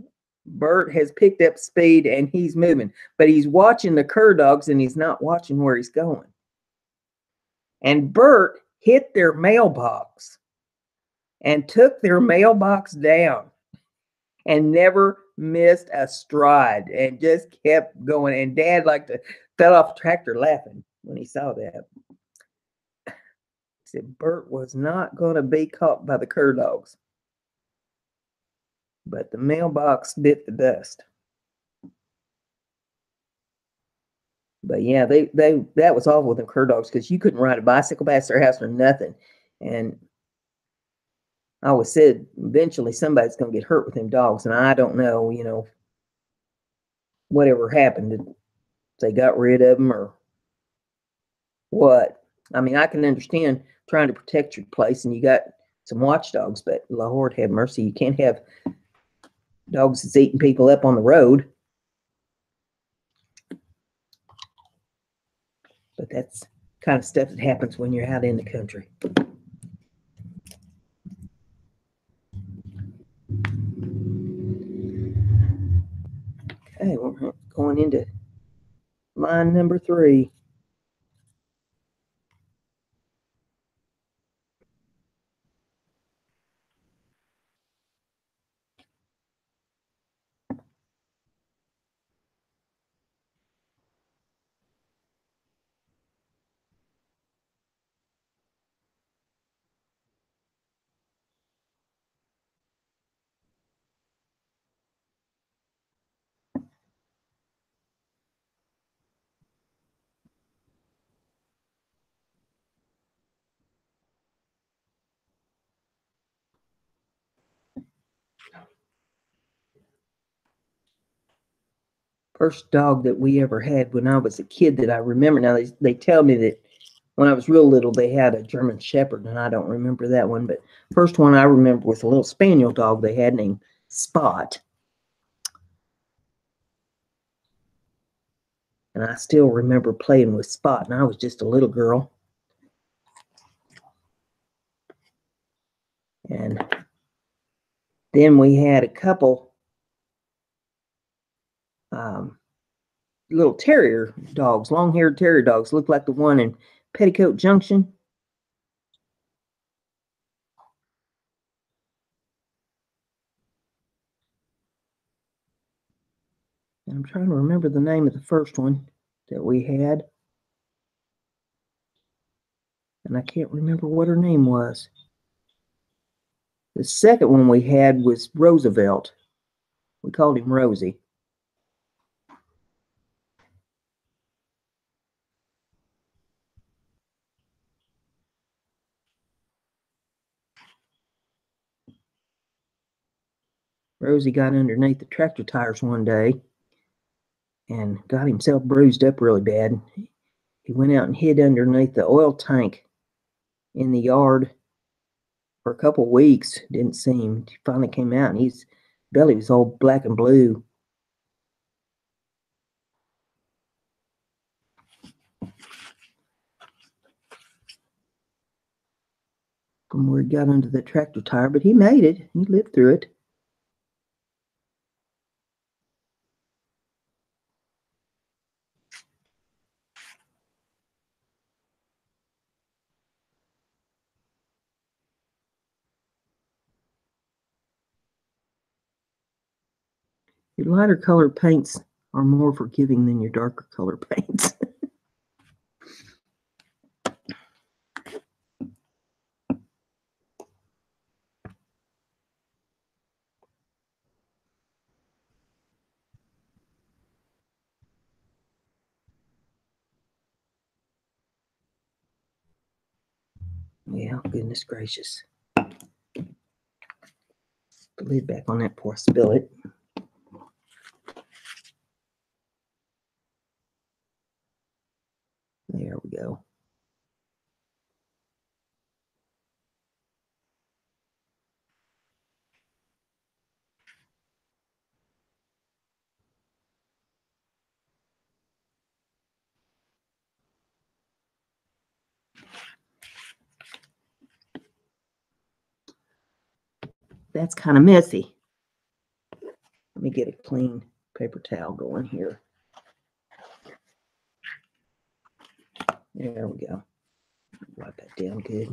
S1: Bert has picked up speed and he's moving, but he's watching the cur dogs and he's not watching where he's going. And Bert hit their mailbox and took their mailbox down and never missed a stride and just kept going. And Dad fell off the tractor laughing when he saw that. He said Bert was not going to be caught by the cur dogs, but the mailbox bit the dust. But yeah, that was awful with them cur dogs because you couldn't ride a bicycle past their house or nothing. And I always said eventually somebody's going to get hurt with them dogs, and I don't know, whatever happened. If they got rid of them or what. I mean, I can understand trying to protect your place, and you got some watchdogs, but Lord have mercy, you can't have dogs that's eating people up on the road. But that's kind of stuff that happens when you're out in the country. Okay, we're going into line number 3. First dog that we ever had when I was a kid that I remember. Now, they tell me that when I was real little, they had a German Shepherd, and I don't remember that one. But first one I remember was a little spaniel dog they had named Spot. And I still remember playing with Spot, and I was just a little girl. And then we had a couple little terrier dogs, long-haired terrier dogs, looked like the one in Petticoat Junction. And I'm trying to remember the name of the first one that we had. And I can't remember what her name was. The second one we had was Roosevelt. We called him Rosie. Rosie got underneath the tractor tires one day and got himself bruised up really bad. He went out and hid underneath the oil tank in the yard for a couple of weeks. Didn't see him. He finally came out, and his belly was all black and blue. From where he got under the tractor tire, but he made it. He lived through it. Your lighter color paints are more forgiving than your darker color paints. Yeah, goodness gracious. Put the lid back on that before I spill it. that's kind of messy. Let me get a clean paper towel going here. There we go. Wipe that down good.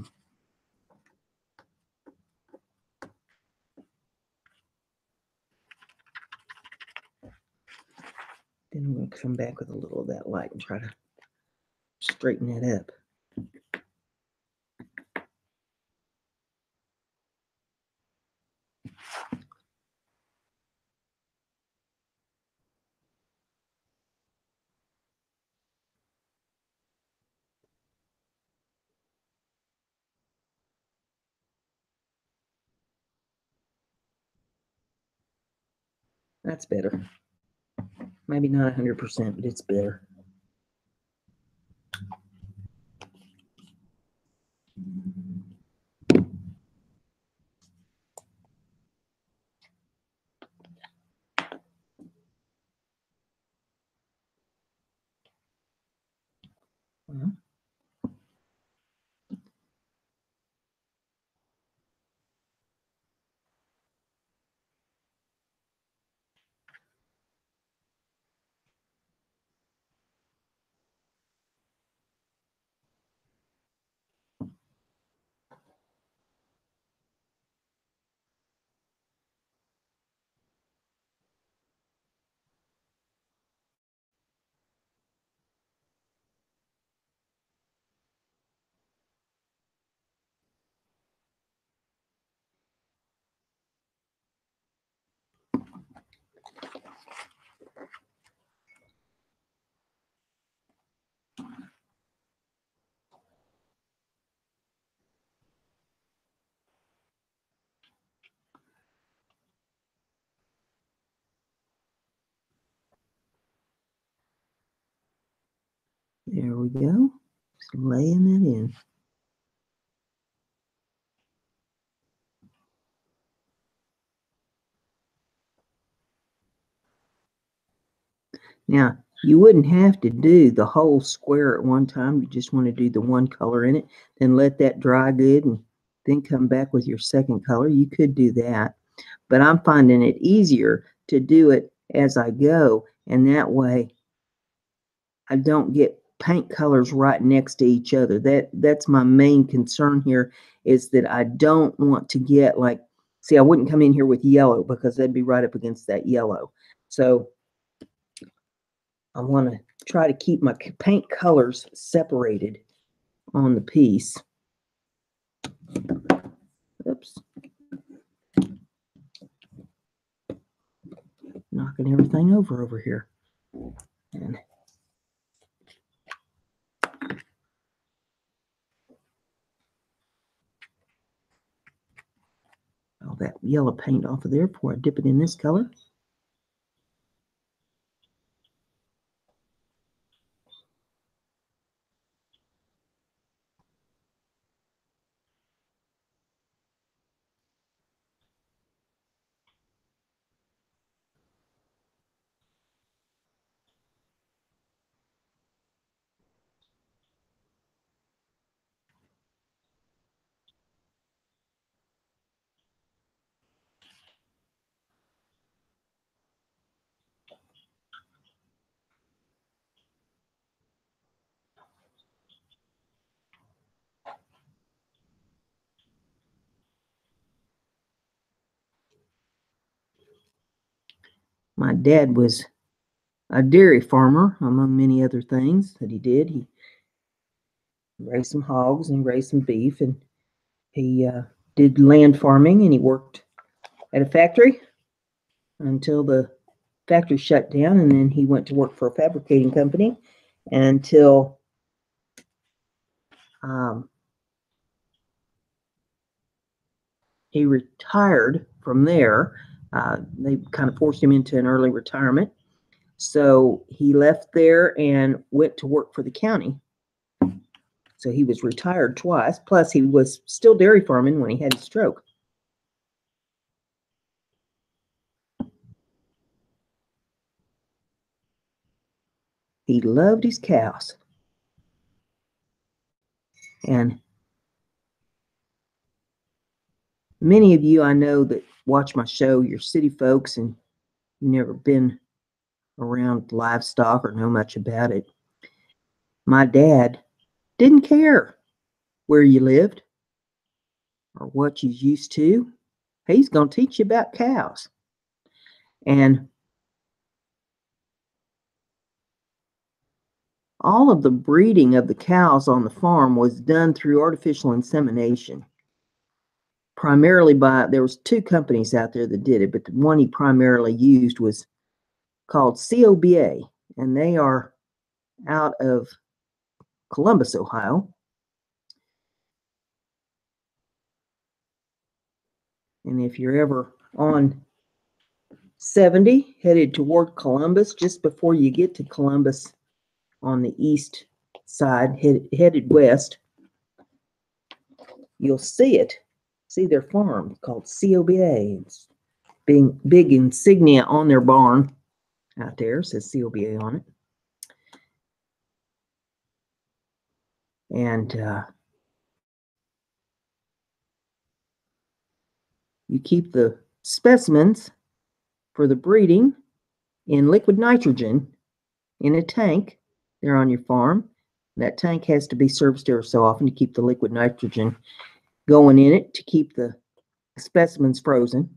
S1: Then I'm going to come back with a little of that light and try to straighten that up. That's better. Maybe not 100%, but it's better. Well, there we go. Just laying that in. Now, you wouldn't have to do the whole square at one time. You just want to do the one color in it, then let that dry good and then come back with your second color. You could do that, but I'm finding it easier to do it as I go, and that way I don't get paint colors right next to each other. That's my main concern here, is that I don't want to get like, see, I wouldn't come in here with yellow because that'd be right up against that yellow. So I want to try to keep my paint colors separated on the piece. Oops. Knocking everything over here. And all that yellow paint off of there before I dip it in this color. My dad was a dairy farmer, among many other things that he did. He raised some hogs and raised some beef, and he did land farming, and he worked at a factory until the factory shut down, and then he went to work for a fabricating company until he retired from there. They kind of forced him into an early retirement. So he left there and went to work for the county. So he was retired twice, plus he was still dairy farming when he had his stroke. He loved his cows. And many of you, I know that watch my show, you're city folks and you've never been around livestock or know much about it. My dad didn't care where you lived or what you used to. He's going to teach you about cows. And all of the breeding of the cows on the farm was done through artificial insemination. Primarily there was 2 companies out there that did it, but the one he primarily used was called COBA, and they are out of Columbus, Ohio. And if you're ever on 70 headed toward Columbus, just before you get to Columbus on the east side, headed west, you'll see it. See their farm called COBA. It's being big insignia on their barn out there. It says COBA on it. And you keep the specimens for the breeding in liquid nitrogen in a tank there on your farm. That tank has to be serviced every so often to keep the liquid nitrogen going in it, to keep the specimens frozen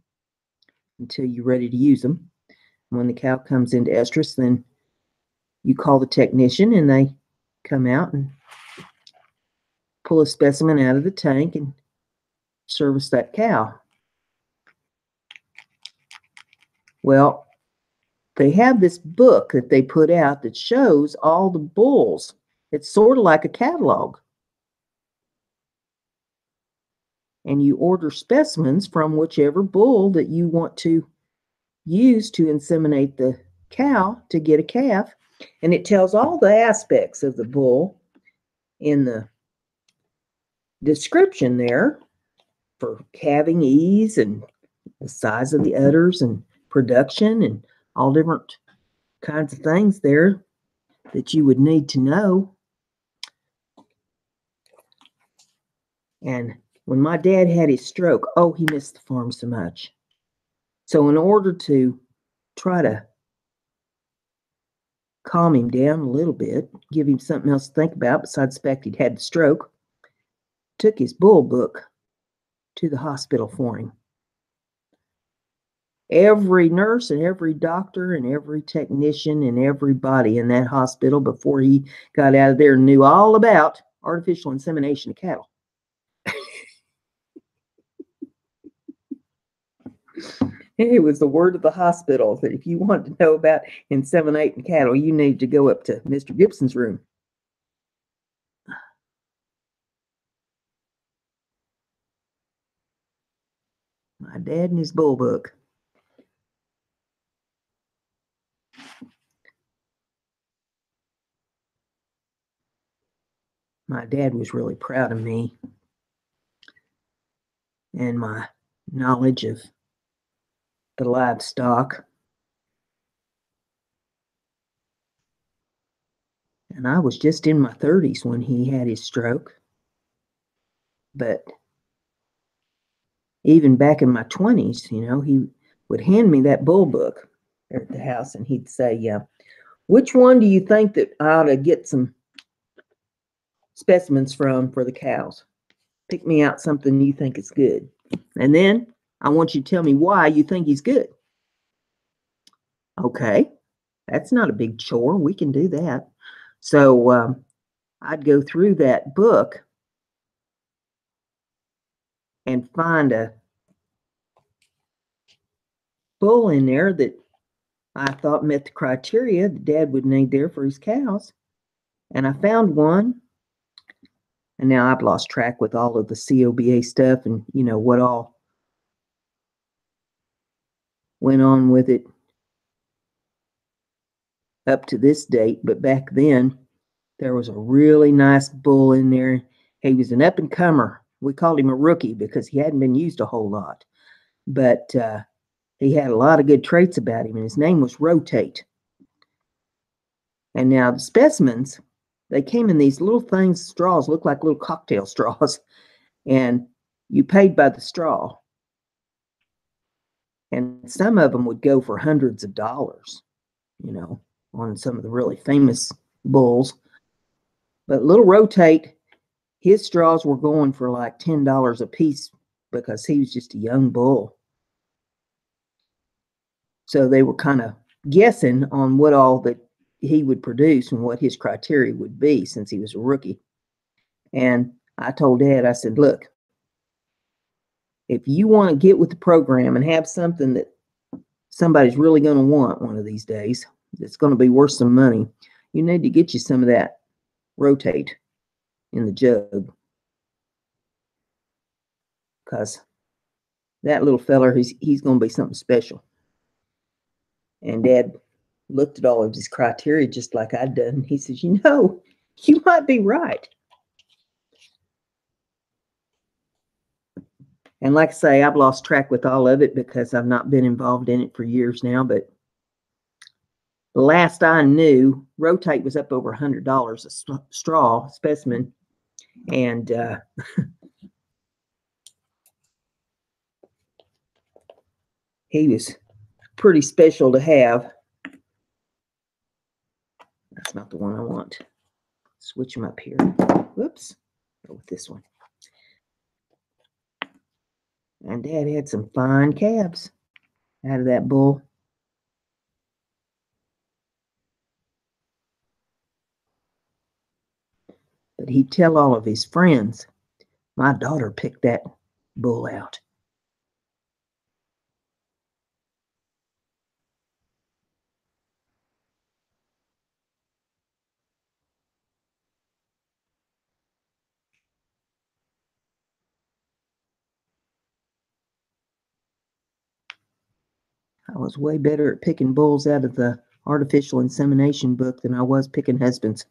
S1: until you're ready to use them. When the cow comes into estrus, then you call the technician and they come out and pull a specimen out of the tank and service that cow. Well, they have this book that they put out that shows all the bulls. It's sort of like a catalog. And you order specimens from whichever bull that you want to use to inseminate the cow to get a calf. And it tells all the aspects of the bull in the description there for calving ease and the size of the udders and production and all different kinds of things there that you would need to know. And when my dad had his stroke, oh, he missed the farm so much. So in order to try to calm him down a little bit, give him something else to think about besides the fact he'd had the stroke, took his bull book to the hospital for him. Every nurse and every doctor and every technician and everybody in that hospital before he got out of there knew all about artificial insemination of cattle. It was the word of the hospital that if you wanted to know about inseminating cattle, you needed to go up to Mr. Gibson's room. My dad and his bull book. My dad was really proud of me and my knowledge of the livestock. And I was just in my 30s when he had his stroke. But even back in my 20s, you know, he would hand me that bull book there at the house and he'd say, yeah, which one do you think that I ought to get some specimens from for the cows? Pick me out something you think is good. And then I want you to tell me why you think he's good. Okay, that's not a big chore. We can do that. So I'd go through that book and find a bull in there that I thought met the criteria that Dad would need there for his cows. And I found one. And now I've lost track with all of the COBA stuff and, you know, what all went on with it up to this date. But back then, there was a really nice bull in there. He was an up-and-comer. We called him a rookie because he hadn't been used a whole lot. But he had a lot of good traits about him, and his name was Rotate. And now the specimens, they came in these little things, straws, look like little cocktail straws, and you paid by the straw. And some of them would go for hundreds of dollars, on some of the really famous bulls. But little Rotate, his straws were going for like $10 a piece because he was just a young bull. So they were kind of guessing on what all that he would produce and what his criteria would be since he was a rookie. And I told Dad, I said, look, if you want to get with the program and have something that somebody's really going to want one of these days, that's going to be worth some money, you need to get you some of that Rotate in the jug. Because that little feller, he's going to be something special. And Dad looked at all of his criteria just like I'd done. He says, you might be right. And like I say, I've lost track with all of it because I've not been involved in it for years now. But the last I knew, Rotate was up over $100 a straw specimen. And he was pretty special to have. That's not the one I want. Switch them up here. Whoops. Go with this one. And Dad had some fine calves out of that bull. But he'd tell all of his friends, my daughter picked that bull out. I was way better at picking bulls out of the artificial insemination book than I was picking husbands.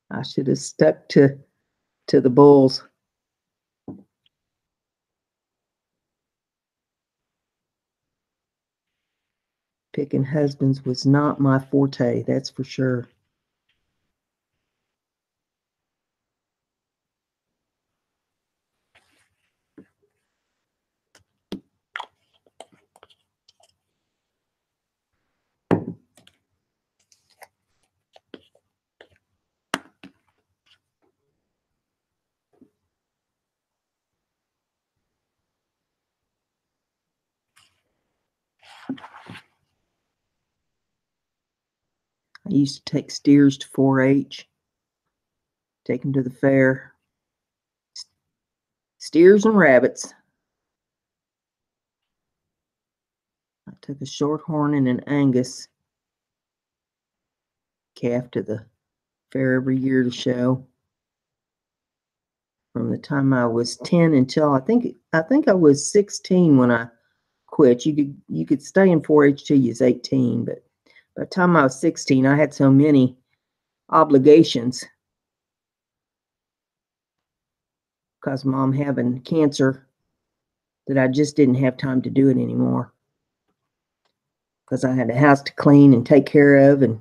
S1: I should have stuck to the bulls. Picking husbands was not my forte, that's for sure. I used to take steers to 4-H, take them to the fair. Steers and rabbits. I took a Shorthorn and an Angus calf to the fair every year to show. From the time I was 10 until I think I was 16 when I quit. You could stay in 4-H till you was 18, but by the time I was 16, I had so many obligations because Mom having cancer that I just didn't have time to do it anymore. Because I had a house to clean and take care of, and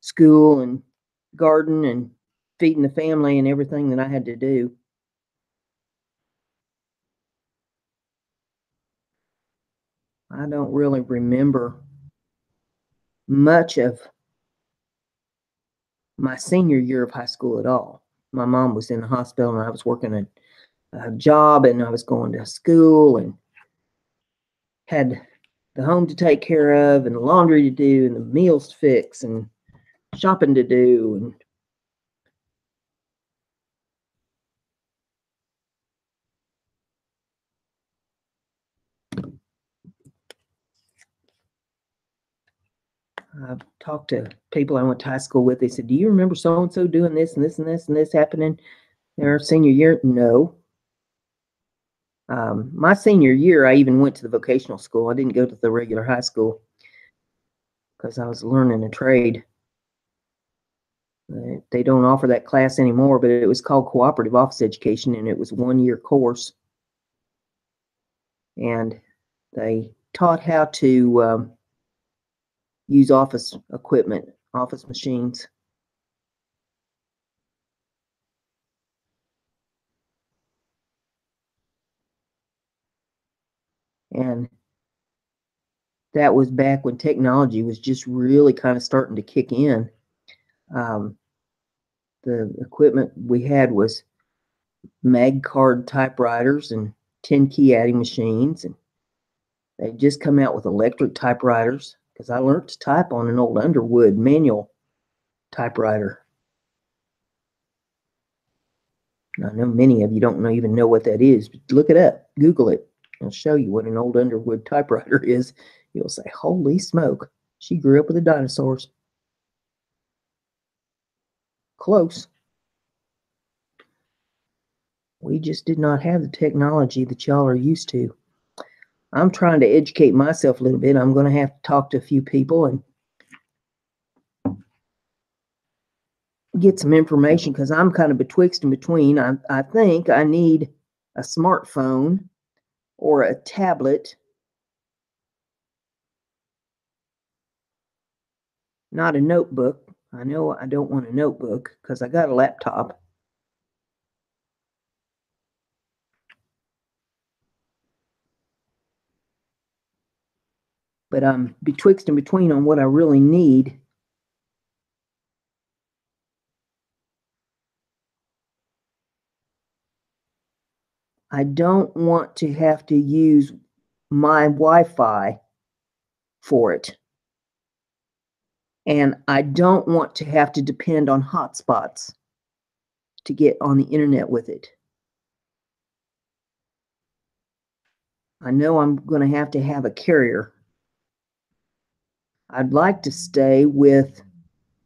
S1: school and garden and feeding the family and everything that I had to do. I don't really remember much of my senior year of high school at all. My mom was in the hospital and I was working a job and I was going to school and had the home to take care of and the laundry to do and the meals to fix and shopping to do. And I've talked to people I went to high school with. They said, do you remember so-and-so doing this and this and this and this happening in our senior year? No. My senior year, I even went to the vocational school. I didn't go to the regular high school because I was learning a trade. They don't offer that class anymore, but it was called Cooperative Office Education, and it was a 1-year course. And they taught how to use office equipment, office machines. that was back when technology was just really kind of starting to kick in. The equipment we had was mag card typewriters and 10 key adding machines, and they just come out with electric typewriters, because I learned to type on an old Underwood manual typewriter. I know many of you don't even know what that is, but look it up, Google it. I'll show you what an old Underwood typewriter is. You'll say, holy smoke, she grew up with the dinosaurs. Close. We just did not have the technology that y'all are used to. I'm trying to educate myself a little bit. I'm going to have to talk to a few people and get some information, because I'm kind of betwixt and between. I think I need a smartphone or a tablet, not a notebook. I know I don't want a notebook because I got a laptop. But I'm betwixt and between on what I really need. I don't want to have to use my Wi-Fi for it. And I don't want to have to depend on hotspots to get on the internet with it. I know I'm going to have a carrier. I'd like to stay with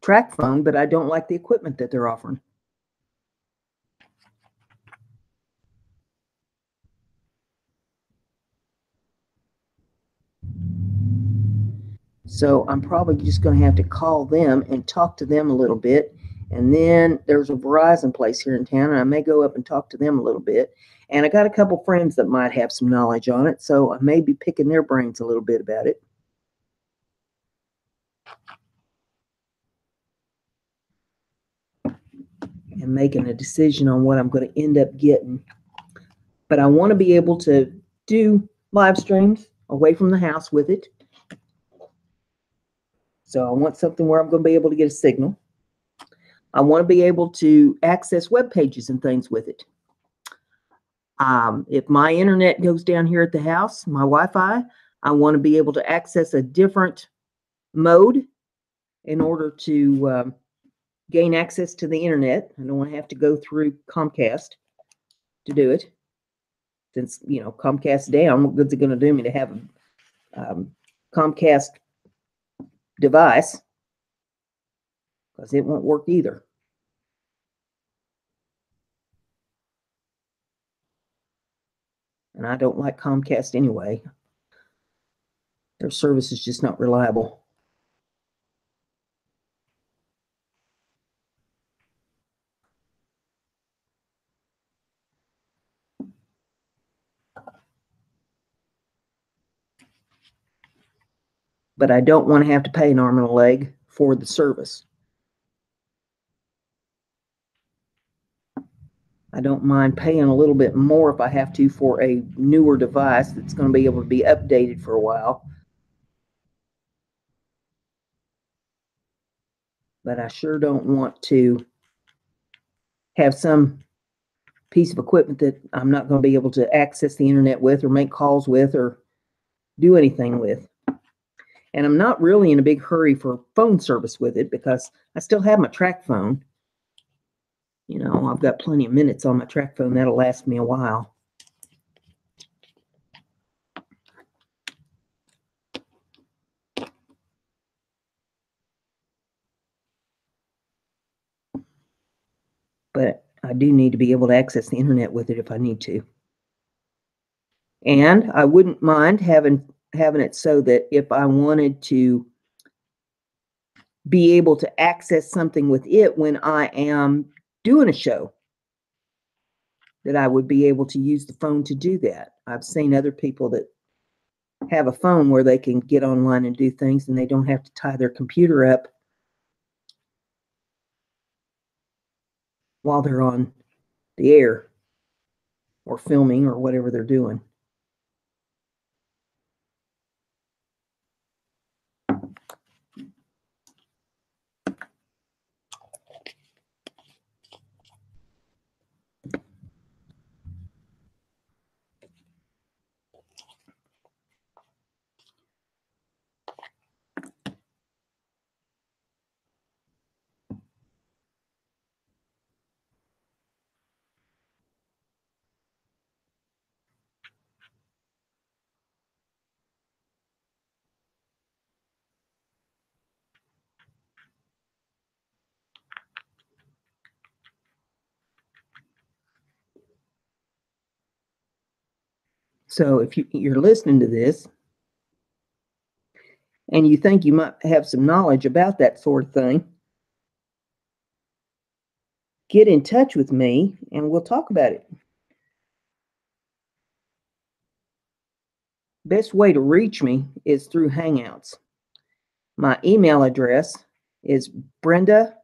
S1: TrackPhone, but I don't like the equipment that they're offering. So I'm probably just going to have to call them and talk to them a little bit. And then there's a Verizon place here in town, and I may go up and talk to them a little bit. And I got a couple friends that might have some knowledge on it, so I may be picking their brains a little bit about it. And making a decision on what I'm going to end up getting. But I want to be able to do live streams away from the house with it. So I want something where I'm going to be able to get a signal. I want to be able to access web pages and things with it. If my internet goes down here at the house, my Wi-Fi, I want to be able to access a different mode in order to gain access to the internet. I don't want to have to go through Comcast to do it. Since, you know, Comcast down, what good's it going to do me to have a Comcast device? Because it won't work either. And I don't like Comcast anyway. Their service is just not reliable. But I don't want to have to pay an arm and a leg for the service. I don't mind paying a little bit more if I have to for a newer device that's going to be able to be updated for a while. But I sure don't want to have some piece of equipment that I'm not going to be able to access the internet with or make calls with or do anything with. And I'm not really in a big hurry for phone service with it because I still have my track phone. You know, I've got plenty of minutes on my track phone. That'll last me a while. But I do need to be able to access the internet with it if I need to. And I wouldn't mind having it so that if I wanted to be able to access something with it when I am doing a show, that I would be able to use the phone to do that. I've seen other people that have a phone where they can get online and do things and they don't have to tie their computer up while they're on the air or filming or whatever they're doing. So if you're listening to this and you think you might have some knowledge about that sort of thing, get in touch with me and we'll talk about it. Best way to reach me is through Hangouts. My email address is brenda.gibson,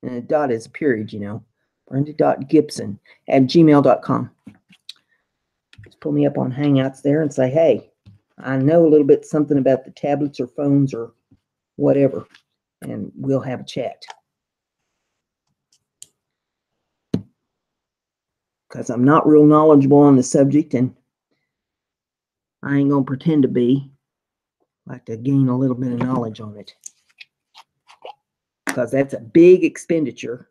S1: and a dot is a period, you know, brenda.gibson @gmail.com. Just pull me up on Hangouts there and say, hey, I know a little bit something about the tablets or phones or whatever, and we'll have a chat. Because I'm not real knowledgeable on the subject, and I ain't going to pretend to be. I like to gain a little bit of knowledge on it. Because that's a big expenditure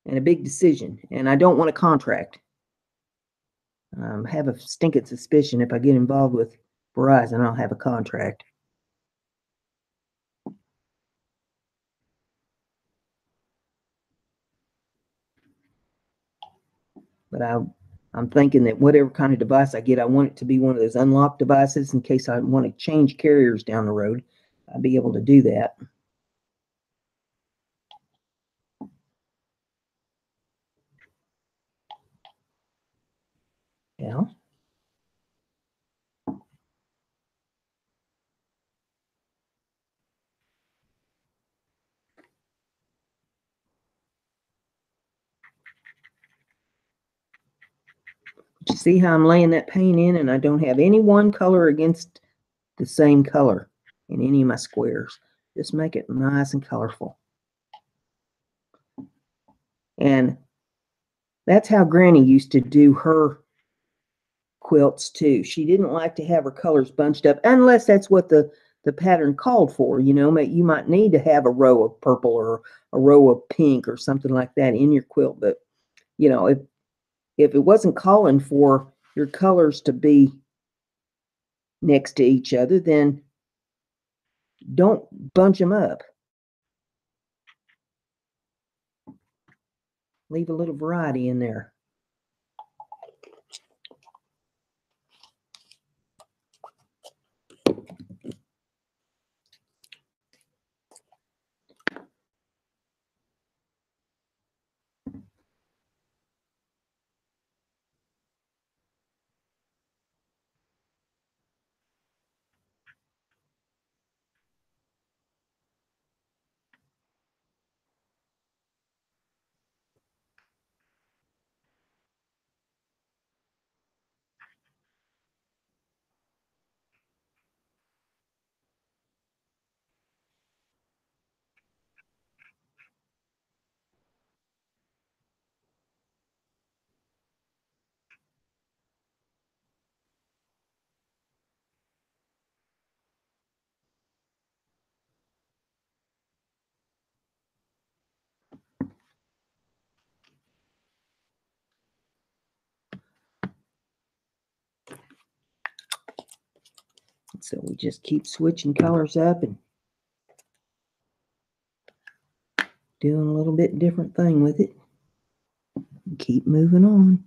S1: and a big decision, and I don't want a contract. I have a stinking suspicion if I get involved with Verizon, I'll have a contract. But I'm thinking that whatever kind of device I get, I want it to be one of those unlocked devices in case I want to change carriers down the road. I'll be able to do that. Yeah. You see how I'm laying that paint in, and I don't have any one color against the same color in any of my squares. Just make it nice and colorful. And that's how Granny used to do her quilts too. She didn't like to have her colors bunched up unless that's what the pattern called for. You know, you might need to have a row of purple or a row of pink or something like that in your quilt. But, you know, if it wasn't calling for your colors to be next to each other, then don't bunch them up. Leave a little variety in there. So we just keep switching colors up and doing a little bit different thing with it. And keep moving on.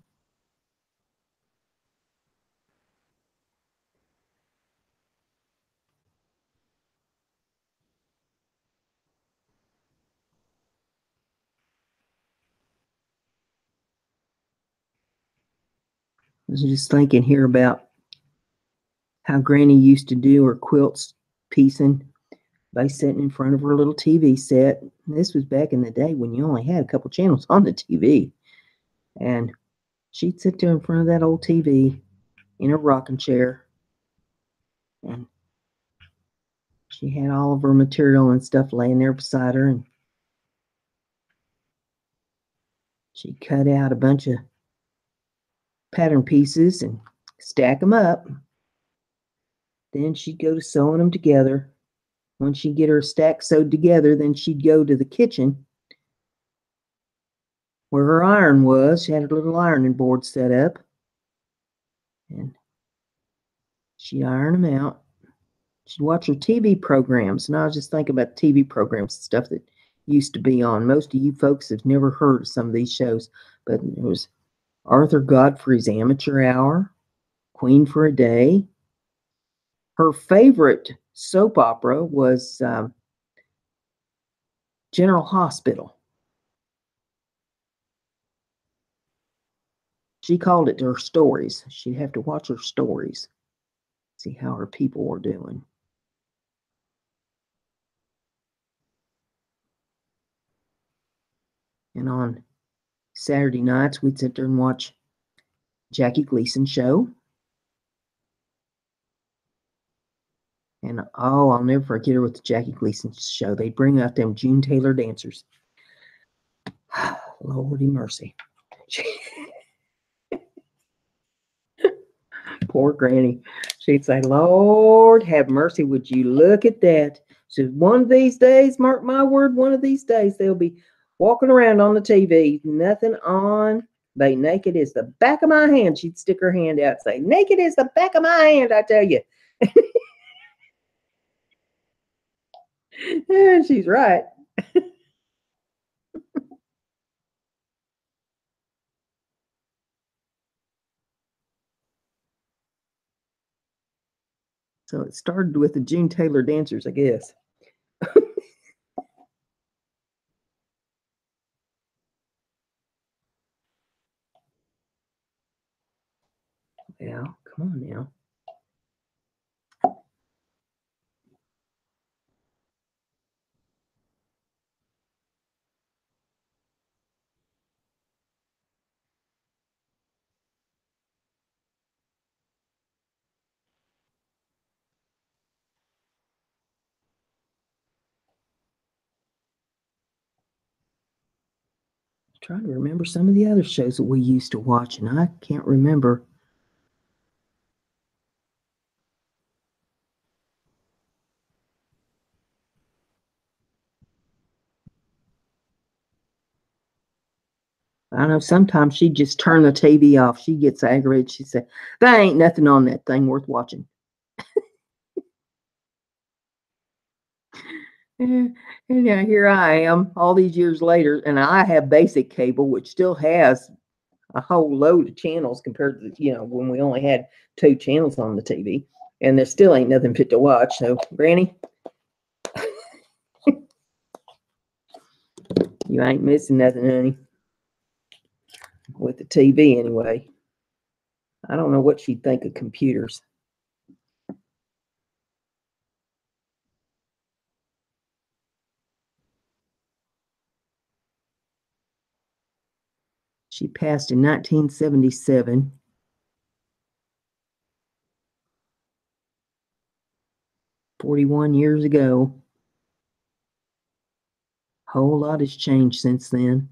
S1: I was just thinking here about how Granny used to do her quilts piecing by sitting in front of her little TV set. This was back in the day when you only had a couple channels on the TV. And she'd sit there in front of that old TV in her rocking chair. And she had all of her material and stuff laying there beside her. And she'd cut out a bunch of pattern pieces and stack them up. Then she'd go to sewing them together. Once she'd get her stack sewed together, then she'd go to the kitchen where her iron was. She had a little ironing board set up. And she'd iron them out. She'd watch her TV programs. And I was just thinking about TV programs and stuff that used to be on. Most of you folks have never heard of some of these shows, but it was Arthur Godfrey's Amateur Hour, Queen for a Day. Her favorite soap opera was General Hospital. She called it her stories. She'd have to watch her stories, see how her people were doing. And on Saturday nights, we'd sit there and watch Jackie Gleason show. And oh, I'll never forget her with the Jackie Gleason show. They'd bring out them June Taylor dancers. Lordy mercy. Poor Granny. She'd say, Lord, have mercy. Would you look at that? She said, one of these days, mark my word, one of these days, they'll be walking around on the TV, nothing on. They naked as the back of my hand. She'd stick her hand out and say, naked as the back of my hand, I tell you. Yeah, she's right. So it started with the June Taylor dancers, I guess. Yeah, come on now. I'm trying to remember some of the other shows that we used to watch, and I can't remember. I know sometimes she'd just turn the TV off. She gets aggravated. She'd say, there ain't nothing on that thing worth watching. And now here I am all these years later, and I have basic cable, which still has a whole load of channels compared to, when we only had 2 channels on the TV. And there still ain't nothing fit to watch. So, Granny, you ain't missing nothing, honey. With the TV, anyway. I don't know what she'd think of computers. She passed in 1977. 41 years ago. Whole lot has changed since then.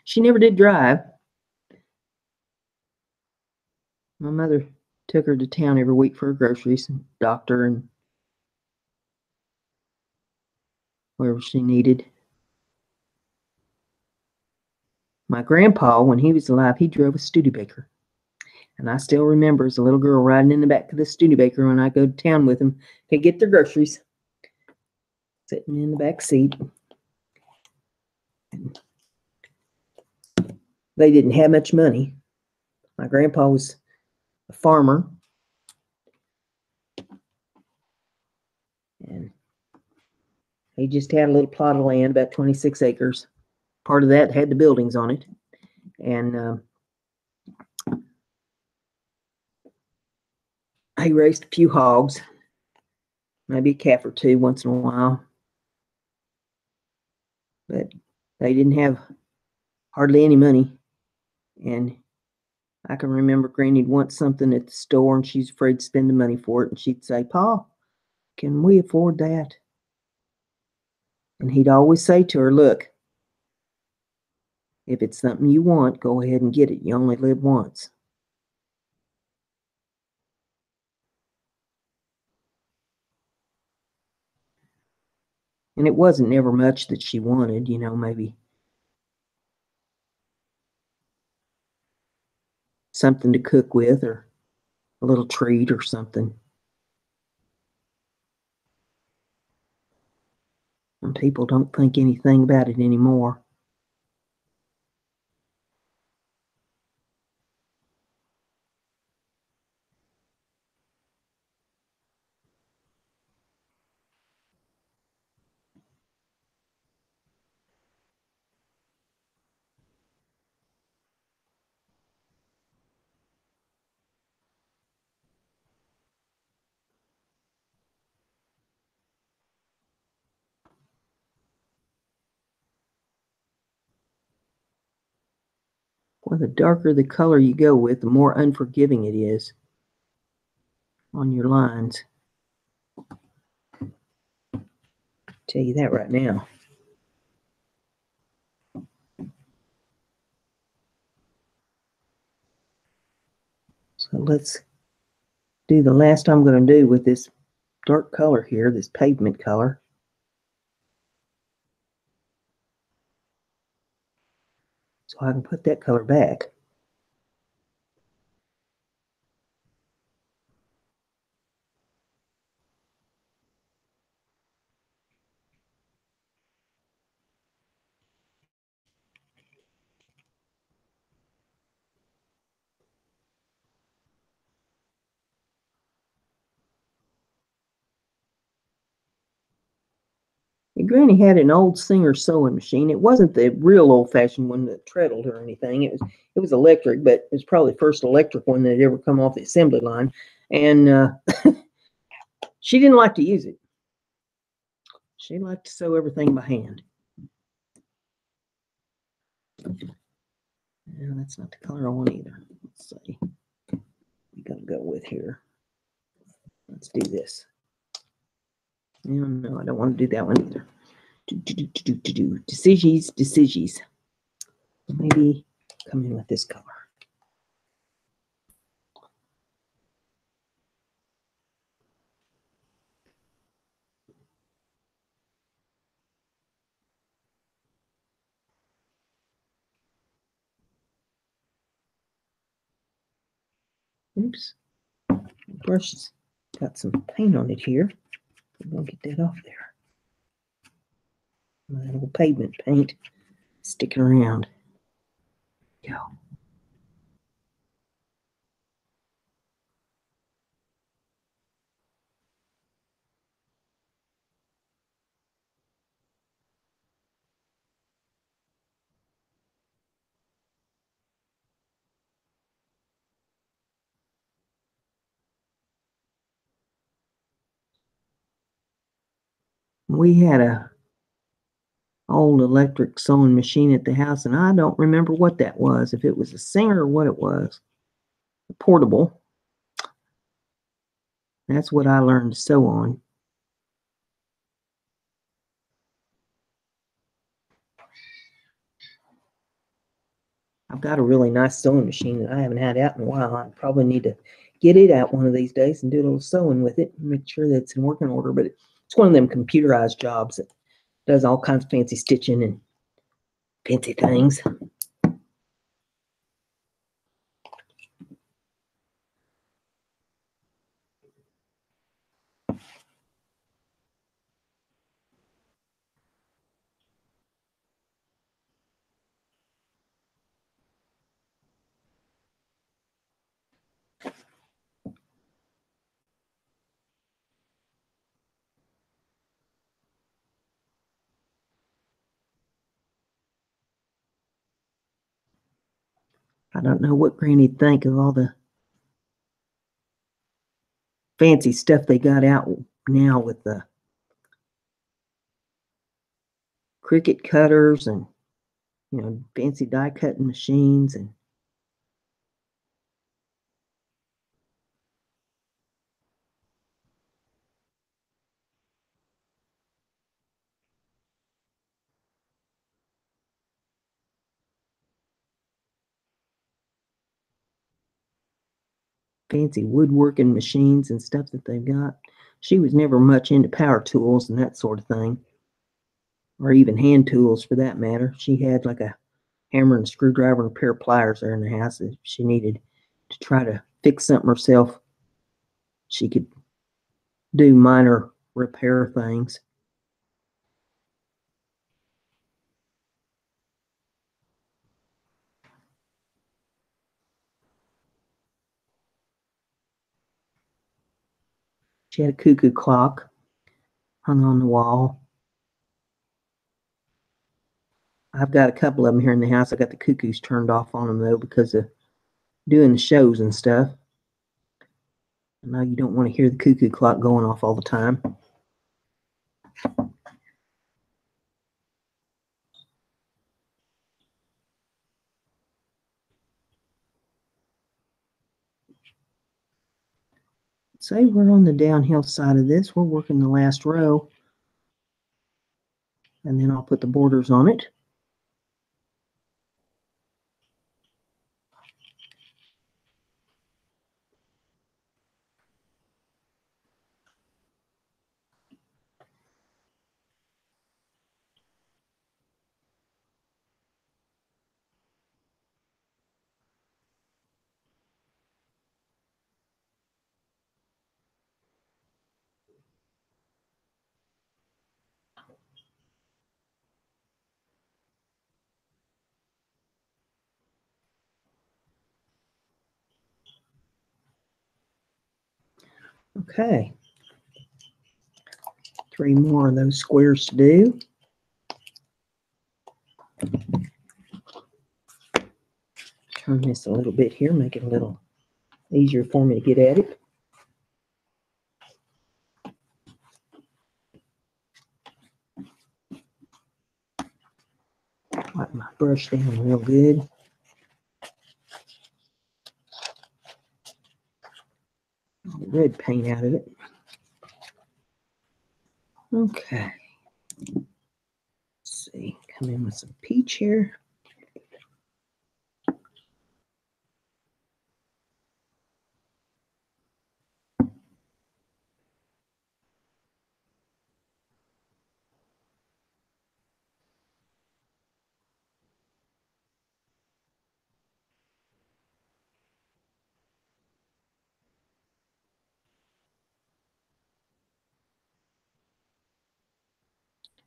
S1: She never did drive. My mother took her to town every week for her groceries, and doctor, and wherever she needed. My grandpa, when he was alive, he drove a Studebaker. And I still remember as a little girl riding in the back of the Studebaker when I go to town with him to get their groceries, sitting in the back seat. They didn't have much money. My grandpa was a farmer, and he just had a little plot of land, about 26 acres. Part of that had the buildings on it. And he raised a few hogs, maybe a calf or two once in a while. But they didn't have hardly any money. And I can remember Granny'd want something at the store, and she's afraid to spend the money for it. And she'd say, Pa, can we afford that? And he'd always say to her, look, if it's something you want, go ahead and get it. You only live once. And it wasn't never much that she wanted, maybe something to cook with or a little treat or something. And people don't think anything about it anymore. Well, the darker the color you go with, the more unforgiving it is on your lines. Tell you that right now. So let's do the last I'm going to do with this dark color here, this pavement color. So I can put that color back. Granny had an old Singer sewing machine. It wasn't the real old-fashioned one that treadled or anything. It was electric, but it was probably the first electric one that had ever come off the assembly line. And she didn't like to use it. She liked to sew everything by hand. No, that's not the color I want either. Let's see. We gotta go with here. Let's do this. No, I don't want to do that one either. Decisions. Maybe come in with this color. Oops. The brush has got some paint on it here. I'm gonna get that off there. That little pavement paint sticking around. Go. We had a old electric sewing machine at the house, and I don't remember what that was, if it was a Singer or what it was. Portable. That's what I learned to sew on. I've got a really nice sewing machine that I haven't had out in a while. I probably need to get it out one of these days and do a little sewing with it and make sure that it's in working order. But it's one of them computerized jobs that does all kinds of fancy stitching and fancy things. I don't know what Granny'd think of all the fancy stuff they got out now with the Cricut cutters and, fancy die cutting machines and fancy woodworking machines and stuff that they've got. She was never much into power tools and that sort of thing, or even hand tools for that matter. She had like a hammer and a screwdriver and a pair of pliers there in the house if she needed to try to fix something herself. She could do minor repair things. She had a cuckoo clock hung on the wall. I've got a couple of them here in the house. I got the cuckoos turned off on them, though, because of doing the shows and stuff. I know you don't want to hear the cuckoo clock going off all the time. Say we're on the downhill side of this. We're working the last row, and then I'll put the borders on it. Okay. 3 more of those squares to do. Turn this a little bit here, make it a little easier for me to get at it. Wipe my brush down real good. All the red paint out of it. Okay. Let's see, come in with some peach here.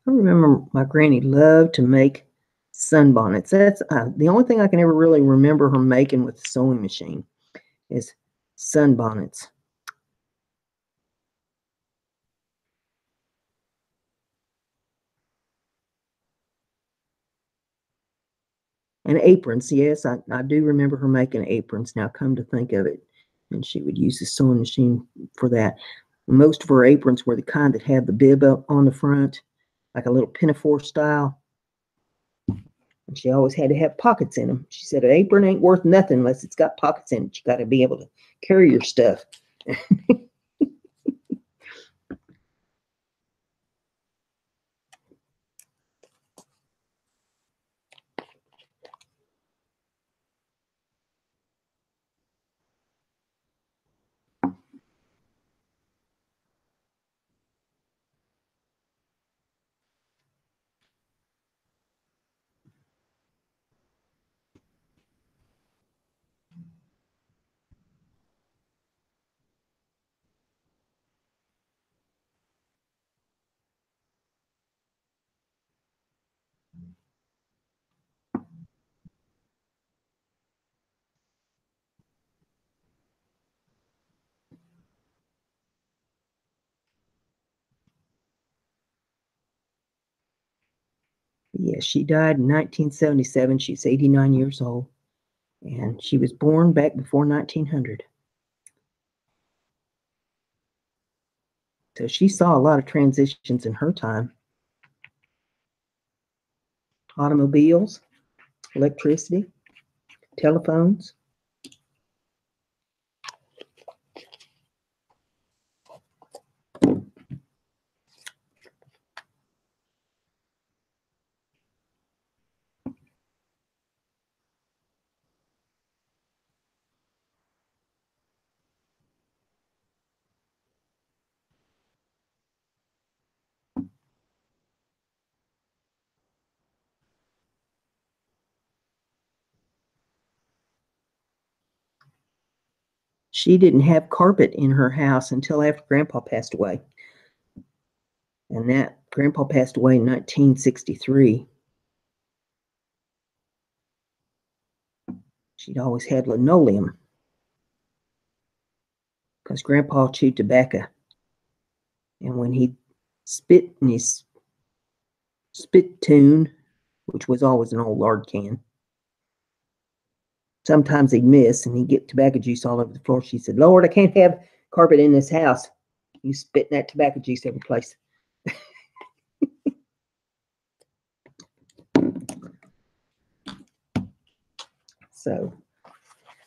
S1: I remember my granny loved to make sunbonnets. That's the only thing I can ever really remember her making with the sewing machine is sunbonnets. And aprons, yes, I do remember her making aprons, now come to think of it. And she would use the sewing machine for that. Most of her aprons were the kind that had the bib up on the front, like a little pinafore style. And she always had to have pockets in them. She said an apron ain't worth nothing unless it's got pockets in it. You got to be able to carry your stuff. Yes, she died in 1977. She's 89 years old. And she was born back before 1900. So she saw a lot of transitions in her time. Automobiles, electricity, telephones. She didn't have carpet in her house until after Grandpa passed away. And that Grandpa passed away in 1963. She'd always had linoleum because Grandpa chewed tobacco And when he spit in his spittoon, which was always an old lard can, sometimes he'd miss and he'd get tobacco juice all over the floor. She said, "Lord, I can't have carpet in this house. You spitting that tobacco juice every place." So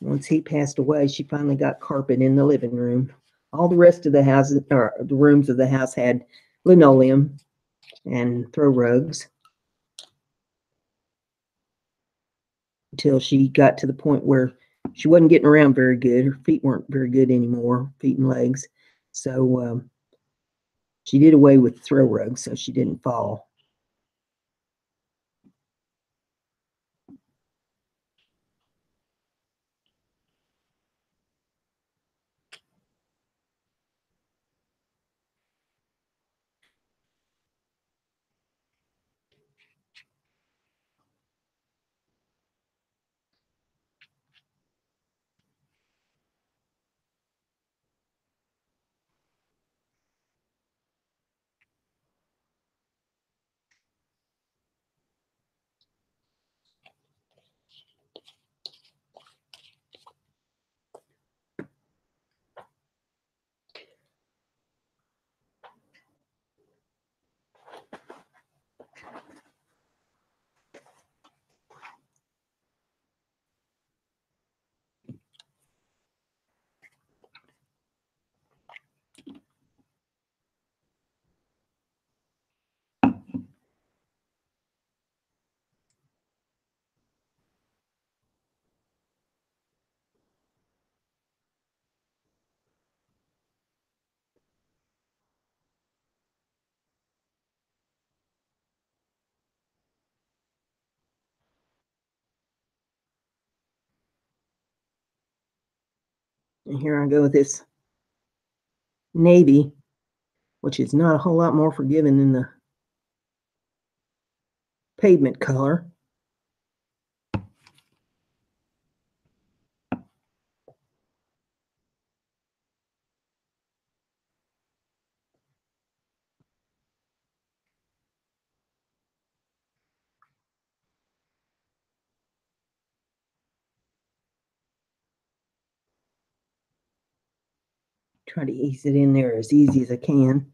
S1: once he passed away, she finally got carpet in the living room. All the rest of the houses, or the rooms of the house, had linoleum and throw rugs until she got to the point where she wasn't getting around very good. Her feet weren't very good anymore, feet and legs. So she did away with throw rugs so she didn't fall. And here I go with this navy, which is not a whole lot more forgiving than the pavement color. Try to ease it in there as easy as I can.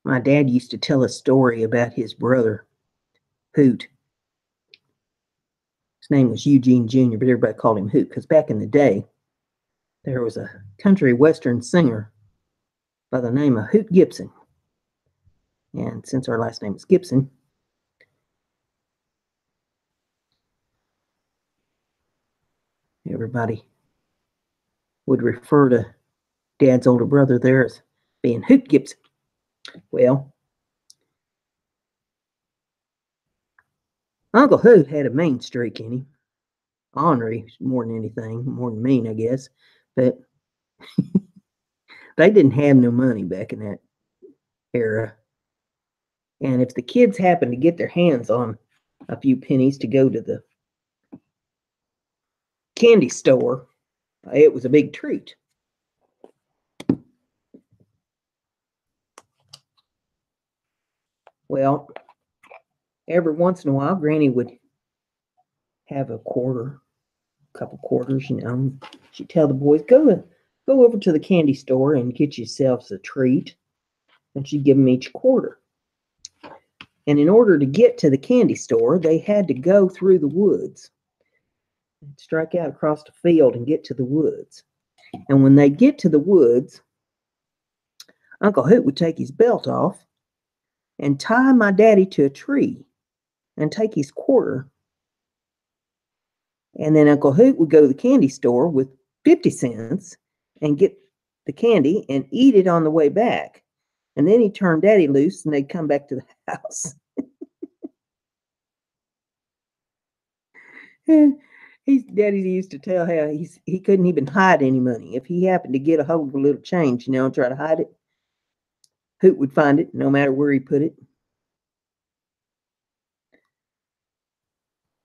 S1: My dad used to tell a story about his brother, Hoot. His name was Eugene Jr., but everybody called him Hoot because back in the day, there was a country western singer by the name of Hoot Gibson. And since our last name is Gibson, everybody would refer to Dad's older brother there as being Hoot Gibson. Well, Uncle Hoot had a mean streak in him. Ornery more than anything, more than mean, I guess. But they didn't have no money back in that era. And if the kids happened to get their hands on a few pennies to go to the candy store, it was a big treat. Well, every once in a while, Granny would have a quarter, a couple quarters, She'd tell the boys, go over to the candy store and get yourselves a treat. And she'd give them each a quarter. And in order to get to the candy store, they had to go through the woods, strike out across the field and get to the woods. And when they get to the woods, Uncle Hoot would take his belt off and tie my daddy to a tree and take his quarter. And then Uncle Hoot would go to the candy store with 50 cents and get the candy and eat it on the way back. And then he'd turn Daddy loose and they'd come back to the house. Daddy used to tell how he couldn't even hide any money. If he happened to get a hold of a little change, and try to hide it, Hoot would find it no matter where he put it.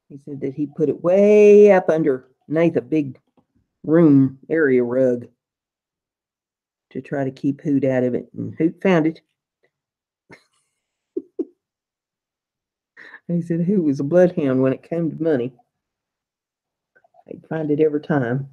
S1: He said that he put it way up underneath a big room area rug to try to keep Hoot out of it. And Hoot found it. He said Hoot was a bloodhound when it came to money. He'd find it every time.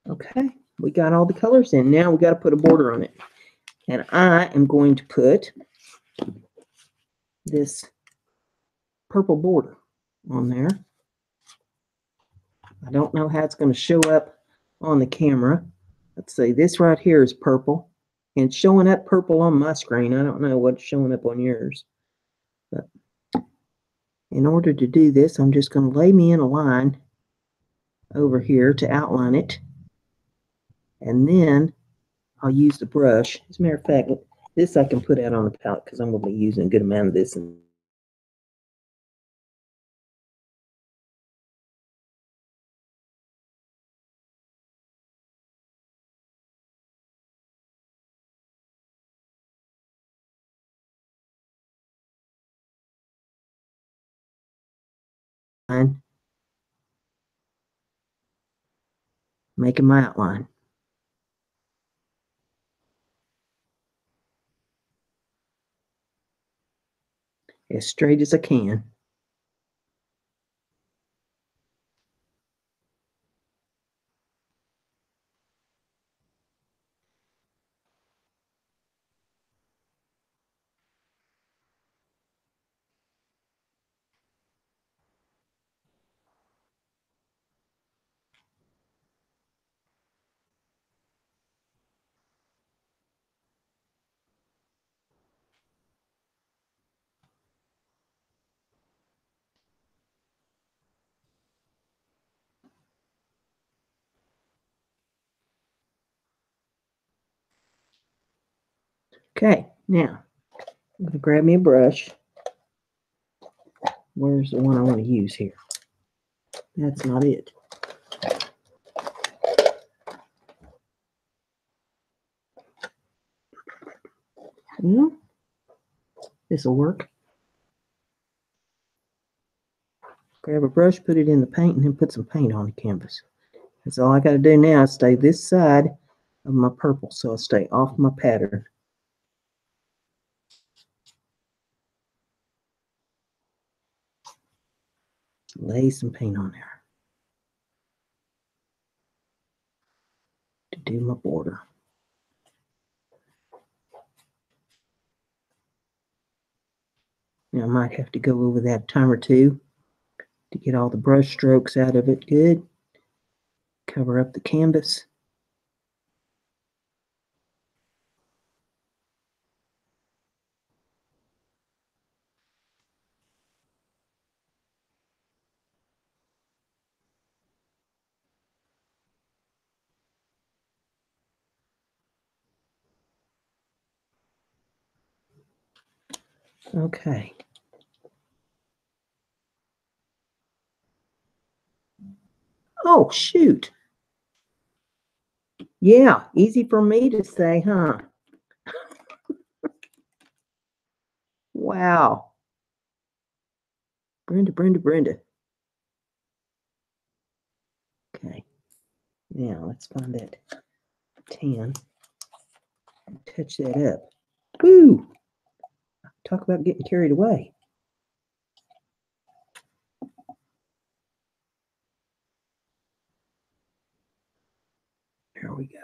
S1: Okay, we got all the colors in. Now we got to put a border on it. And I am going to put this purple border on there. I don't know how it's going to show up on the camera. Let's see, this right here is purple. And it's showing up purple on my screen. I don't know what's showing up on yours. But in order to do this, I'm just going to lay me in a line over here to outline it. And then I'll use the brush. As a matter of fact, this I can put out on the palette because I'm going to be using a good amount of this. Making my outline as straight as I can. Okay, now I'm going to grab me a brush. Where's the one I want to use here? That's not it. No, this will work. Grab a brush, put it in the paint, and then put some paint on the canvas. That's all I got to do now is stay this side of my purple, so I'll stay off my pattern. Lay some paint on there to do my border. Now I might have to go over that a time or two to get all the brush strokes out of it good. Cover up the canvas. Okay. Oh, shoot. Yeah, easy for me to say, huh? Wow. Brenda. Okay. Now let's find that tan and touch that up. Woo! Talk about getting carried away. There we go.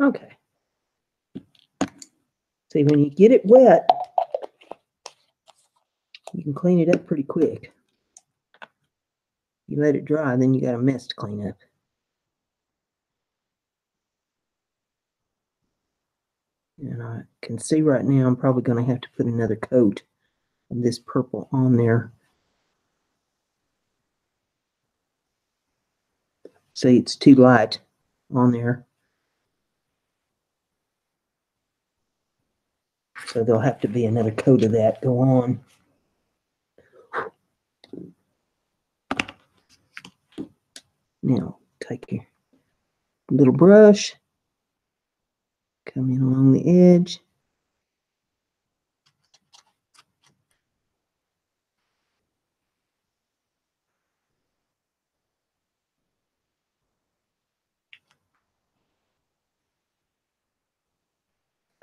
S1: Okay. See, when you get it wet, you can clean it up pretty quick. You let it dry, then you got a mess to clean up. And I can see right now I'm probably going to have to put another coat of this purple on there. See, it's too light on there. So there'll have to be another coat of that go on. Now, take your little brush, come in along the edge.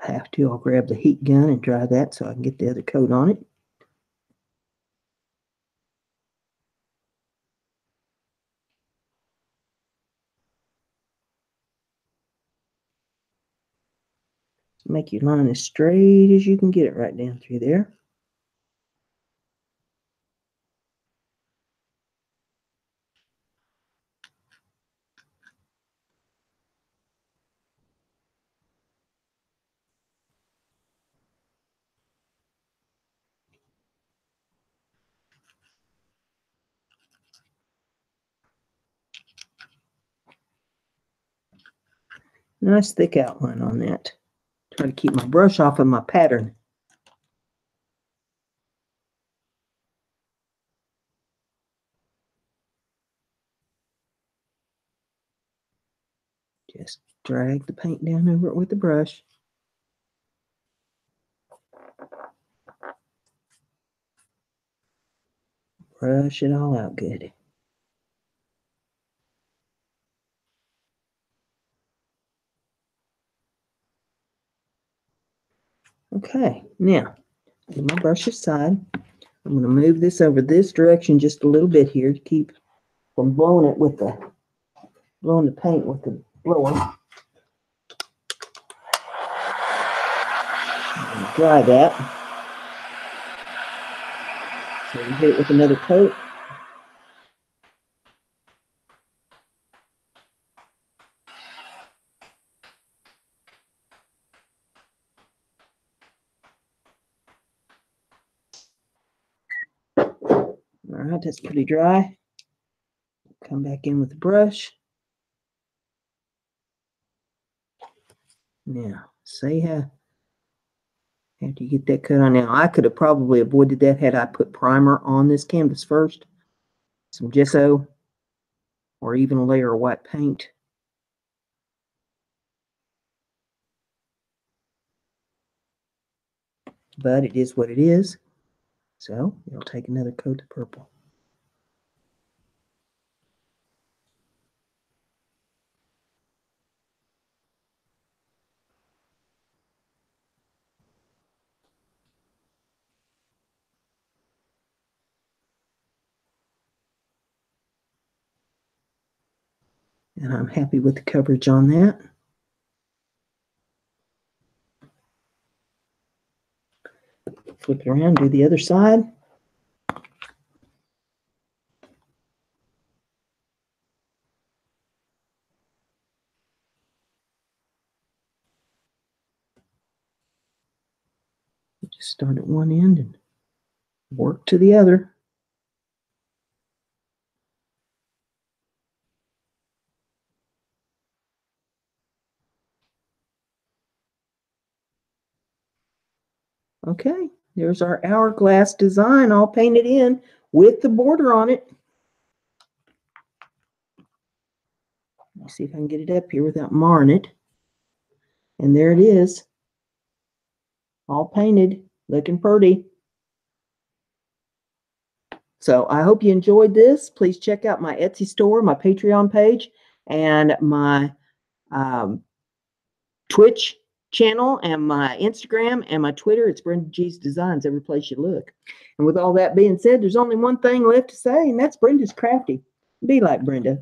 S1: Have to, I'll grab the heat gun and dry that so I can get the other coat on it. Make your line as straight as you can get it right down through there. Nice thick outline on that. Try to keep my brush off of my pattern. Just drag the paint down over it with the brush. Brush it all out good. Okay, now, get my brush aside. I'm going to move this over this direction just a little bit here to keep from blowing the paint with the blower. Dry that. So we hit it with another coat. All right, that's pretty dry. Come back in with the brush. Now, see how after you get that cut on. Now, I could have probably avoided that had I put primer on this canvas first. Some gesso or even a layer of white paint. But it is what it is. So, it'll take another coat of purple. And I'm happy with the coverage on that. Flip it around, do the other side. Just start at one end and work to the other. Okay, there's our hourglass design all painted in with the border on it. Let's see if I can get it up here without marring it. And there it is, all painted, looking pretty. So I hope you enjoyed this. Please check out my Etsy store, my Patreon page, and my Twitch channel, and my Instagram, and my Twitter. It's BrendaG's Designs, every place you look. And with all that being said, there's only one thing left to say, and that's Brenda's Crafty. Be like Brenda.